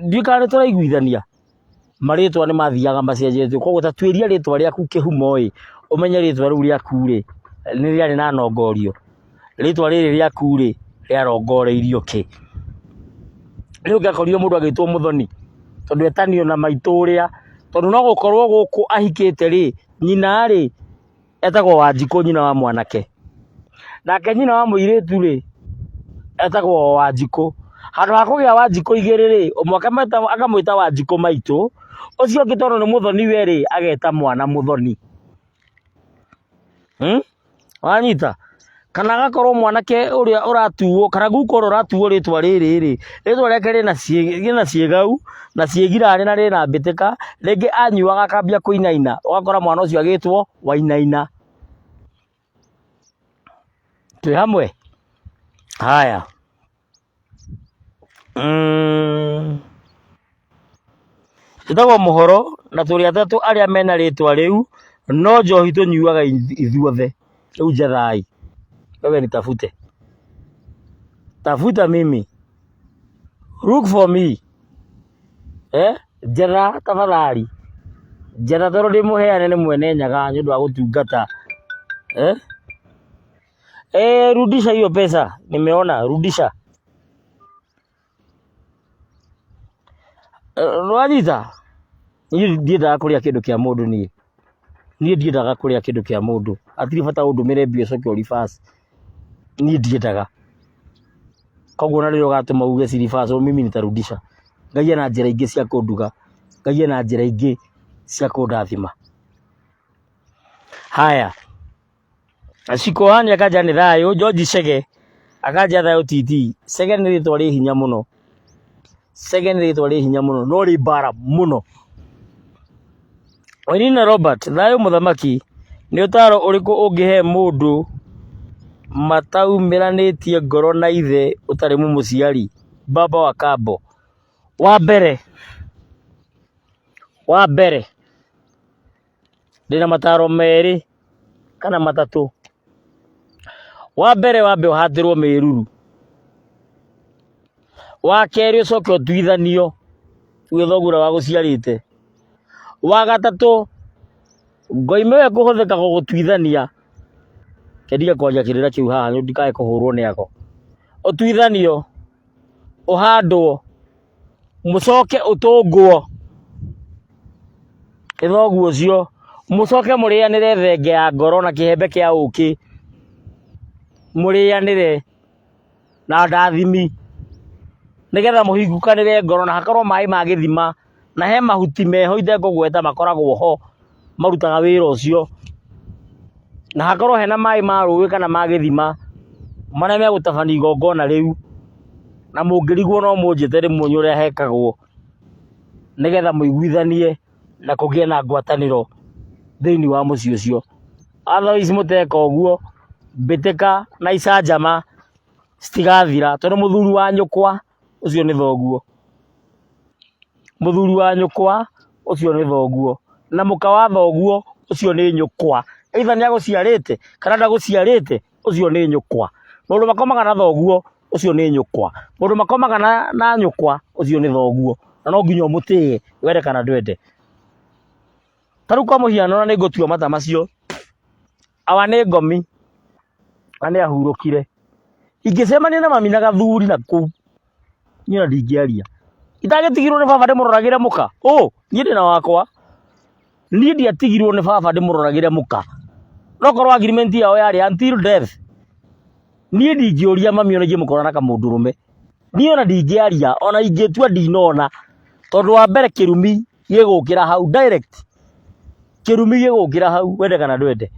Ndiũĩ kana nĩtũraiguithania. Marĩtwa nĩ mathiaga macenjetio. Koguo tatuĩria rĩtwa rĩaku kĩhumo ũmenye rĩtwa rĩu rĩaku nĩ rĩarĩ na nongorio. Rĩtwa rĩrĩ rĩaku rĩarongoreirio kĩ? Rĩu ũngĩakorirwo mũndũ agĩtwo Mũthoni tondũ etanio na maitũ ũrĩa, tondũ no gũkorwo gũkũ ahikĩte nyina etagwo Wanjikũ, nyina wa mwanake, nake nyina wa mũirĩtu etagwo Wanjikũ. Handũ ha kũgĩa Wanjikũ igĩrĩ ũmwe akamwĩta Wanjikũ maitũ, ũcio ũngĩ tondũ nĩ Mũthoni we ageta mwana Mũthoni. Wanyita, kana agakorwo mwanake uria uratuo kana guko uratuo rĩtwa rĩrĩ rĩtwa rĩake rĩna ciĩgau na ciĩgirani na rĩna mbĩtĩka rĩngĩ anyuaga akambia kũinaina ũgakora mwana ũcio agĩtwo Wainaina. Twĩ hamwe? Haya. Ndagwo mũhoro na tũrĩ atatũ arĩa mena rĩtwa rĩu no njohi tũnyuaga ithuothe. Rĩu njathai. Wewe nitafute. Tafuta mimi. Look for me. Njatha tafadhali. Njatha tondũ ndĩmũheane nĩ mwene nyaga nĩ ũndũ wa gũtungata. Rudisha hiyo pesa. Nimeona rudisha. Rwanyita. Niĩ ndiendaga kũrĩa kĩndũ kĩa mũndũ niĩ. Niĩ ndiendaga kũrĩa kĩndũ kĩa mũndũ. Atirĩ bata ũndũmĩre mbia coke ũribasi. Niĩ ndiendaga. Koguo na rĩrĩa ũgatũma uge siribasi mimi nitarudisha. Ngai ena njĩra ingĩ cia kũnduga. Ngai ena njĩra ingĩ cia kũndathima. Haya. Ashikohani akaja nĩ thayũ, George Chege akaja thayũ TT. Chege nĩ rĩtwa rĩ hinya mũno. Chege nĩ rĩtwa rĩ hinya mũno no rĩ mbara mũno. Wainina Robert thayũ mũthamaki nĩ ũtaro ũrĩkũ ũngĩhe mũndũ mataumiranĩtie ngoro na ithe ũtarĩ mũciari baba wa kambo? Wa mbere ndĩna mataro merĩ kana matatũ. Wa mbere wambe ũhatĩrwo mĩruru. Wa kerĩ ũcoke ũtuithanio uge thoguo wa gũciarĩte. Wa gatatũ ngoime we kũhũthĩka gũgũtuithania kendia kwanja kĩrĩra kĩu haha nĩ ndikae kũhũrwo nĩ ako. Ũtuithanio ũhandwo mũcoke ũtũngwo thoguo ũcio mũcoke mũrĩanĩre thenge ya ngoro na kĩhembe kĩa ũkĩ mũrĩanĩre na ndathimi nĩgetha mũhingũkanĩre ngoro na hakorwo maĩ ma gĩthima na he mahuti meho itekũgweta makoragwo ho marutaga wĩra ũcio na hakorwo hena maĩ ma rũĩ kana ma gĩthima marĩa megũtabania igongona rĩu na mũngĩrigwo no mũnjĩte rĩmuonye ũrĩa hekagwo nĩgetha mũiguithanie na kũgĩe na ngwatanĩro thĩinĩ wa mũciĩ ũcio. Otherwise mũteka ũguo mbĩtĩka na icanjama citigathira tondũ mũthuri wa nyũkwa ũcio nĩ thoguo. Mũthuri wa nyũkwa ũcio nĩ thoguo na mũka wa thoguo ũcio nĩ nyũkwa. Either nĩ agũciarĩte kana ndagũciarĩte ũcio nĩ nyũkwa. Mũndũ makomaga na thoguo ũcio nĩ nyũkwa. Mũndũ makomaga na nyũkwa ũcio nĩ thoguo. Na no nginya ũmũtĩe wende kana ndwende. Tarĩu kwa mũhiano na nĩngũtua mata macio. Awa nĩ ngomi na nĩ ahurũkire. Ingĩcemania na mami na gathuri na kũu niĩ na ndingĩaria. Itagĩtigirwo nĩ baba ndĩmũroragĩre mũka. Niĩ ndĩna wakwa. Niĩ ndiatigirwo nĩ baba ndĩmũroragĩre mũka. No korwo agreement yao yarĩ until death. Niĩ ndingĩũria mami ona ingĩmũkora na kamũndũrũme. Niĩ ona ndingĩaria ona ingĩtua ndinona. Tondũ wa mbere kĩrumi gĩgũkĩra hau direct. Kĩrumi gĩgũkĩra hau wende kana ndwende.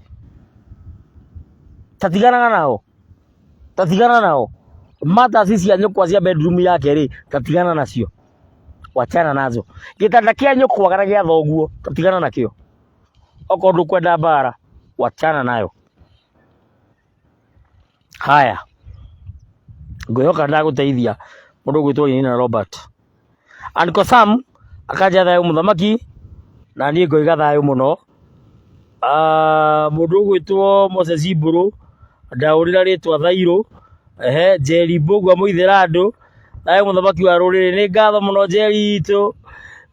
Tatigana nao. Mata cia nyũkwa cia bedroom yake rĩ tatigana nacio. Wachana nazo. Gĩtanda kĩa nyũkwa kana gĩa thoguo tatigana nakĩo. Okorwo ndũkwenda mbara wachana nayo. Haya. Ngwĩhoka ndagũteithia mũndũ ũgwĩtwo Wainina Robert. Uncle Sam akaja thayũ mũthamaki na niĩ ngoiga thayũ mũno. Mũndũ ũgwĩtwo Moses Iburu ndaũrĩra rĩtwa thairũ. Jerry Mbũgua mũithĩra andũ thayũ mũthamaki wa rũrĩrĩ nĩ ngatho mũno Jerry itũ.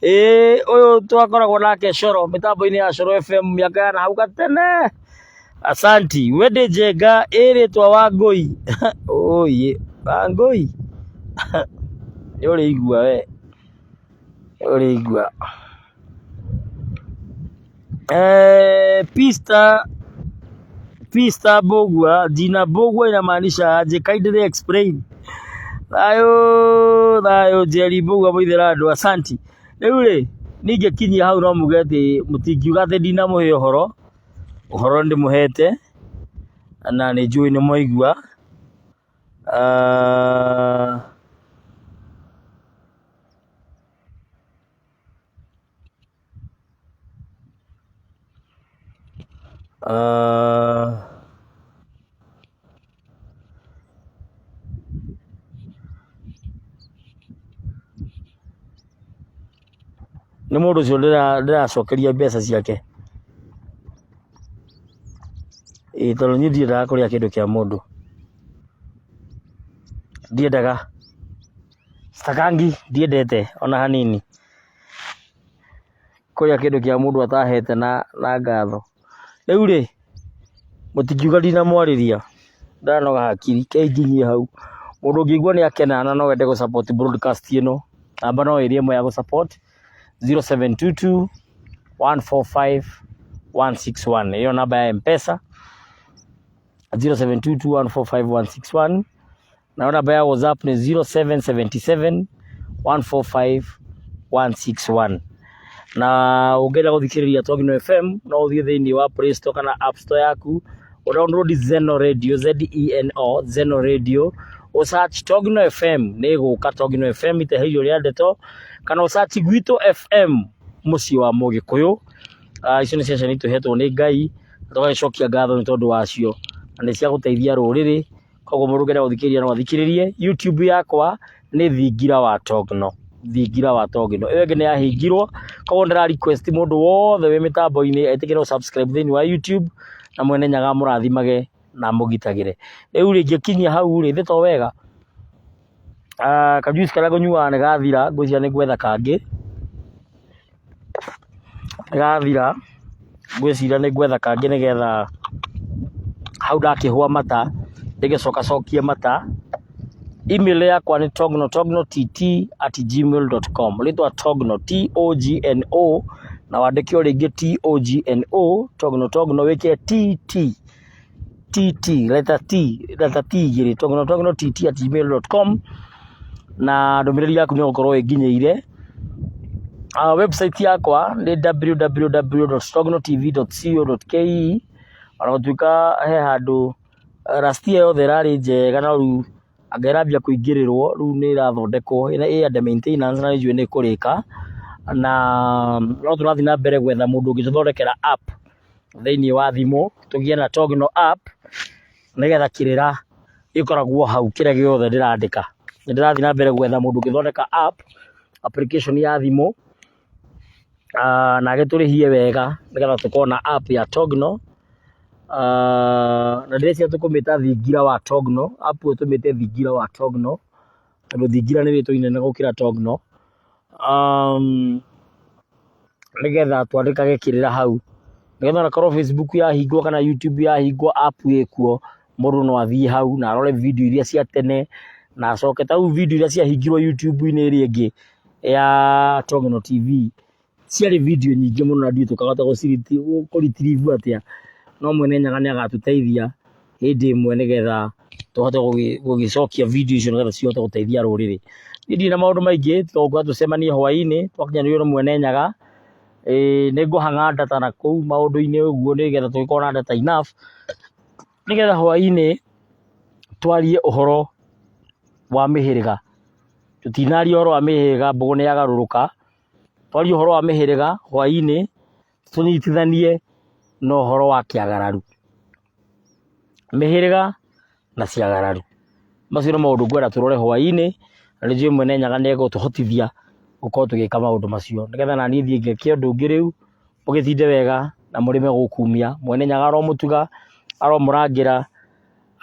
Ũyũ twakoragwo nake Coro mĩtambo-inĩ ya Coro FM mĩaka ya hau gatene. Asanti wende njenga rĩtwa Wangũi. Wangũi ũrĩ igua we ũrĩ igua. Pista Mbũgua jina Mbũgua inamaanisha aje? Kindly explain. Thayũ Jerry Mbũgua mũithĩra andũ asanti. Rĩu rĩ ningĩkinyia hau no muge atĩ mũtingiuga atĩ ndinamũhe ũhoro ndĩmũhete na nĩ njũĩ nĩ mwaigua nĩ mũndũ ũcio ndĩracokeria mbeca ciake tondũ niĩ ndiendaga kũrĩa kĩndũ kĩa mũndũ, ndiendaga stakangi, ndiendete ona hanini kũrĩa kĩndũ kĩa mũndũ atahete na ngatho. Rĩu rĩ mũtingiuga ndinamwarĩria, ndanoga hakiri kĩnginyie hau. Mũndũ ũngĩigua nĩ akena na no wende gũ support broadcast ĩno, namba no ĩrĩa ĩmwe ya gũ support 0722 145 161, hiyo namba ya M-Pesa 0722 145 161, na namba ya WhatsApp ni 0777 145 161. Na ungenda guthikiriria Togno FM no uthie thiini wa Play Store kana App Store yaku, download Zeno Radio, ZENO, Zeno Radio, o search Togno FM, ni guka Togno FM itahĩrio Rĩa Ndeto, kana o search Gwitũ FM muciĩ wa Mũgĩkũyũ. Icio nĩ ceceni tũhetwo nĩ Ngai, tũgacokia ngatho nĩ tondũ wacio, na nĩ cia gũteithia rũrĩrĩ. Koguo mũndũ ũngenda gũthikĩrĩria no athikĩrĩrie. YouTube yakwa nĩ Thingira wa Togno, Thingira wa Togno. Ĩyo ĩngĩ nĩ yahingirwo, koguo ndĩra request mũndũ wothe wĩ mĩtambo-inĩ etĩkĩre subscribe thĩinĩ wa YouTube, na mwene Nyaga mũrathimage na mũgitagĩre. Rĩu rĩngĩ kinyia hau rĩ thĩto wega, kajuice karĩa ngũnyuaga nĩ gathira, ngwĩciria nĩ gwetha kangĩ gathira, ngwĩciria nĩ gwetha kangĩ nĩgetha hau ndakĩhũa mata ndĩgĩcoka cokie mata. Email yakwa ni togno@gmail.com, rĩtwa Togno TOGNO, na wandĩke o rĩngĩ TOGNO, Togno wĩke letter T igĩrĩ, Togno TT@gmail.com, na ndũmĩrĩri yaku nĩ gũkorwo ĩnginyĩire. Website yakwa ni www.tognotv.co.ke, ona gũtuĩka he handũ rastia yothe rarĩ njega, na rĩu angĩrambia kũingĩrĩrwo rĩu nĩ irathondekwo ĩ under maintenance, na nĩnjũĩ nĩ kũrĩka, na no tũrathiĩ na mbere gwetha mũndũ ũngĩtũthondekera app thĩinĩ wa thimũ, tũgĩe na Togno app nĩgetha kĩrĩra gĩkoragwo hau kĩrĩa gĩothe ndĩrandĩka. Nĩ ndĩrathiĩ na mbere gwetha mũndũ ũngĩthondeka application ya thimũ, na agĩtũrĩhie wega nĩgetha tũkorwo na app ya Togno. Na ndĩreciria tũkũmĩta Thingira wa Togno, app ĩyo tũmĩte Thingira wa Togno, tondũ Thingira nĩ rĩtwa inene gũkĩra Togno, nĩgetha twandĩkage kĩrĩra hau, nĩgetha onakorwo Facebook yahingwo kana YouTube yahingwo, app ĩkuo, mũndũ no athiĩ hau na arore video iria cia tene, na acoke ta video iria ciahingirwo YouTube-inĩ ĩrĩa ĩngĩ ya Togno TV, ciarĩ video nyingĩ mũno na ndiũ tũkahota kũ-retrieve atĩa, no mwene Nyaga nĩ agatũteithia hĩndĩ ĩmwe nĩgetha tũhote gũgĩcokia video icio nĩgetha cihote gũteithia rũrĩrĩ. Niĩ ndirĩ na maũndũ maingĩ, tũgũka tũcemanie hwaĩ-inĩ twakinyanĩrio nĩ mwene Nyaga. Nĩ ngũhang'a data na kũu maũndũ-inĩ ũguo nĩgetha tũgĩkorwo na data enough, nĩgetha hwaĩ-inĩ twarie ũhoro wa mĩhĩrĩga. Tũtinaria ũhoro wa mĩhĩrĩga, mbũgũ nĩ yagarũrũka, twarie ũhoro wa mĩhĩrĩga hwaĩ-inĩ, tũnyitithanie na ũhoro wa kĩagararu. Mĩhĩrĩga na ciagararu, macio nĩ maũndũ ngwenda tũrore hwaĩ-inĩ, na nĩ njũĩ mwene Nyaga nĩ egũtũhotithia gũkorwo tũgĩka maũndũ macio, nĩgetha na niĩ thiĩ ngĩke ũndũ ũngĩ rĩu, mũgĩtinde wega na mũrĩme gũkumia. Mwene Nyaga aromũtuga, aromũrangĩra,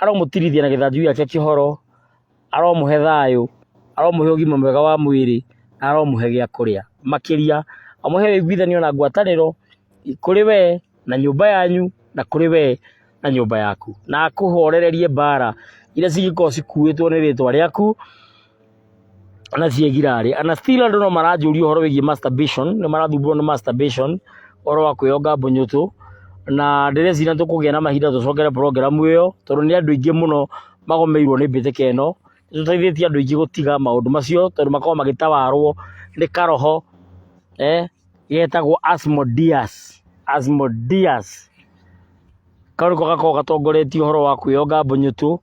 aromũtirithia na gĩthanju gĩake kĩhoro, aromũhe thayũ, aromũhe ũgima mwega wa mwĩrĩ, na aromũhe gĩa kũrĩa, makĩria amũhe wĩiguithanio na ngwatanĩro kũrĩ we na nyũmba yanyu, na kũrĩ we na nyũmba yaku, na akũhorererie mbara iria cingĩkorwo cikuĩtwo nĩ rĩtwa rĩaku na ciĩgirarĩ. Na still andũ no maranjũria ũhoro wĩgiĩ masturbation, nĩ marathumbũrwo nĩ masturbation, ũhoro wa kwĩonga mbũnyũtũ, na ndĩreciria tũkũgĩa na mahinda tũcokere program ĩyo, tondũ nĩ andũ aingĩ mũno magomeirwo nĩ mbĩtĩka ĩno. Tũteithĩtie andũ aingĩ gũtiga maũndũ macio, tondũ makorwo magĩtawarwo nĩ karoho getagwo Asmodeus. kau nĩko gakoragwo gatongoretie ũhoro wa kwĩonga mbũnyũtũ,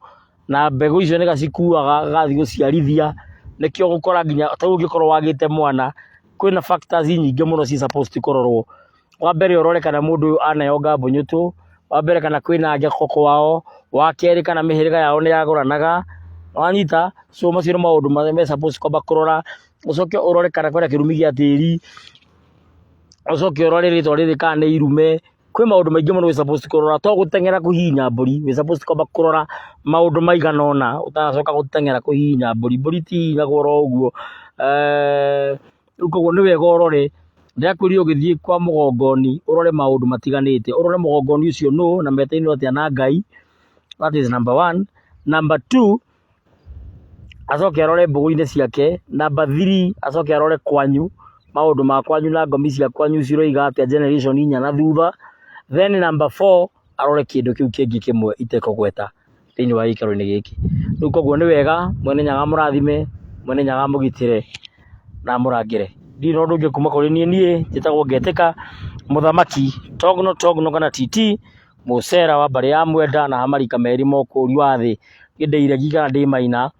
na mbegũ icio nĩ gacikuaga gagathiĩ gũciarithia. Nĩkĩo gũkora nginya ta ũngĩkorwo wagĩte mwana, kwĩna factors nyingĩ mũno ci supposed kũrorwo. Wa mbere ũrore kana mũndũ ũyũ aneyonga mbũnyũtũ, wa mbere kana kwĩna ngeko kwao, wa kerĩ kana mĩhĩrĩga yao nĩ yagũranaga, wanyita. So macio nĩ maũndũ marĩa me supposed kwamba kũrora. Ũcoke ũrore kana kwĩna kĩrumi gĩa tĩri, ũcoke ũrore rĩtwa rĩrĩ kana nĩ irume. Kwĩ maũndũ maingĩ mũno wĩ supposed kũrora, to gũteng'era kũhihinya mbũri, wĩ supposed kwamba kũrora maũndũ maigana ũna ũtanacoka gũteng'era kũhihinya mbũri. Mbũri ti ihihinyagwo oro ũguo. Rĩu koguo nĩ wega ũrore, ndĩrakwĩrire ũgĩthiĩ kwa mũgongoni ũrore maũndũ matiganĩte, ũrore mũgongoni ũcio nũ na metainwo atĩa na Ngai. That is number 1. Number 2, acoke arore mbũgũ-inĩ ciake. Number 3, acoke arore kwanyu, maũndũ ma kwanyu na ngomi cia kwanyu ciroiga atĩa generation inya na thutha. Then number 4, arore kĩndũ kĩu kĩngĩ kĩmwe itekũgweta thĩinĩ wa gĩikaro-inĩ gĩkĩ. Rĩu koguo nĩ wega Mwene Nyaga mũrathime, Mwene Nyaga mũgitĩre na mũrangĩre. Ndirĩ na ũndũ ũngĩ kuma kũrĩ niĩ njĩtagwo Ngetĩka mũthamaki Togno kana TT mũcera wa mbarĩ ya Mwenda na hamarika merĩ mokũũri wa thĩ gĩndĩiregi kana ndĩ Maina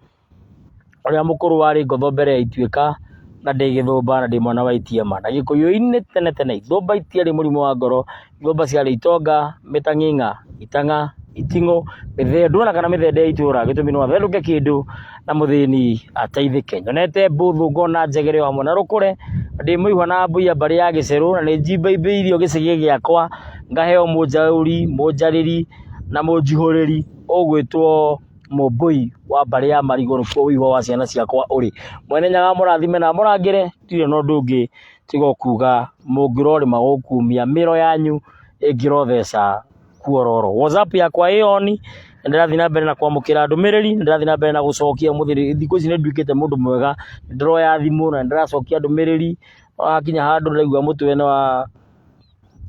ũrĩa mũkũrũ warĩ ngotho mbere ya ituĩka na ndĩ Gĩthũmba na ndĩ mwana wa Itiema. Na Gĩkũyũ-inĩ tene Ithũmba itiarĩ mũrimũ wa ngoro, Ithũmba ciarĩ itonga, mĩtang'ing'a, itang'a, iting'ũ, mĩthendo na kana mĩthende ya itũũra gĩtũmi no athendũke kĩndũ na mũthĩni ateithĩke. Nyonete mbũthũ ngona njegere hamwe na rũkũre, ndĩ mũihwa na mbũia mbarĩ ya Gĩcerũ na nĩ njimbaimbĩirio gĩcege gĩakwa ngaheo mũnjaũri, mũnjarĩri na mũnjihũrĩri ũgwĩtwo mũmbũi wa mbarĩ ya Marigũ, nĩkuo ũihwa wa ciana ciakwa ũrĩ. Mwene Nyaga mũrathime na mũrangĩre. Ndirĩ na ũndũ ũngĩ tiga kuuga mũngĩrorĩma gũkumia mĩro yanyu ĩngĩrotheca kuororo. WhatsApp yakwa ĩ on, ndĩrathiĩ na mbere na kwamũkĩra ndũmĩrĩri, ndĩrathiĩ na mbere na gũcokia mũthĩrĩ. Thikũ ici nĩ nduĩkĩte mũndũ mwega, ndĩroya thimũ na ndĩracokia ndũmĩrĩri. Wakinya handũ ndaigua mũtwe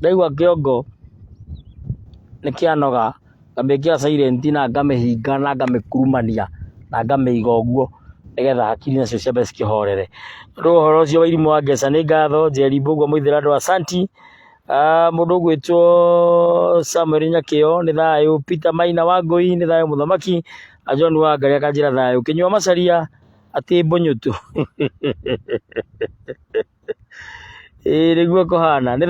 ndaigua kĩongo nĩ kĩanoga, ngamĩkĩra silent na ngamĩhinga na ngamĩkurumania na ngamĩiga ũguo nĩgetha hakiri nacio ciambe cikĩhorere. Rĩu ũhoro ũcio wa Irimũ wa Ngeca nĩ ngatho. Njeri Mbũgua Mũithĩra andũ asanti. Mũndũ ũgwĩtwo Samuel Nyakĩo nĩ thayũ. Peter Maina wa Ngũi nĩ thayũ mũthamaki. John wa Ngarĩ akanjĩra thayũ. Kĩnyua Macharia atĩ mbũnyũtũ nĩguo kũhana. Nĩ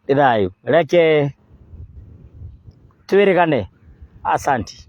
thayũ. Reke twĩrĩgane. Asanti.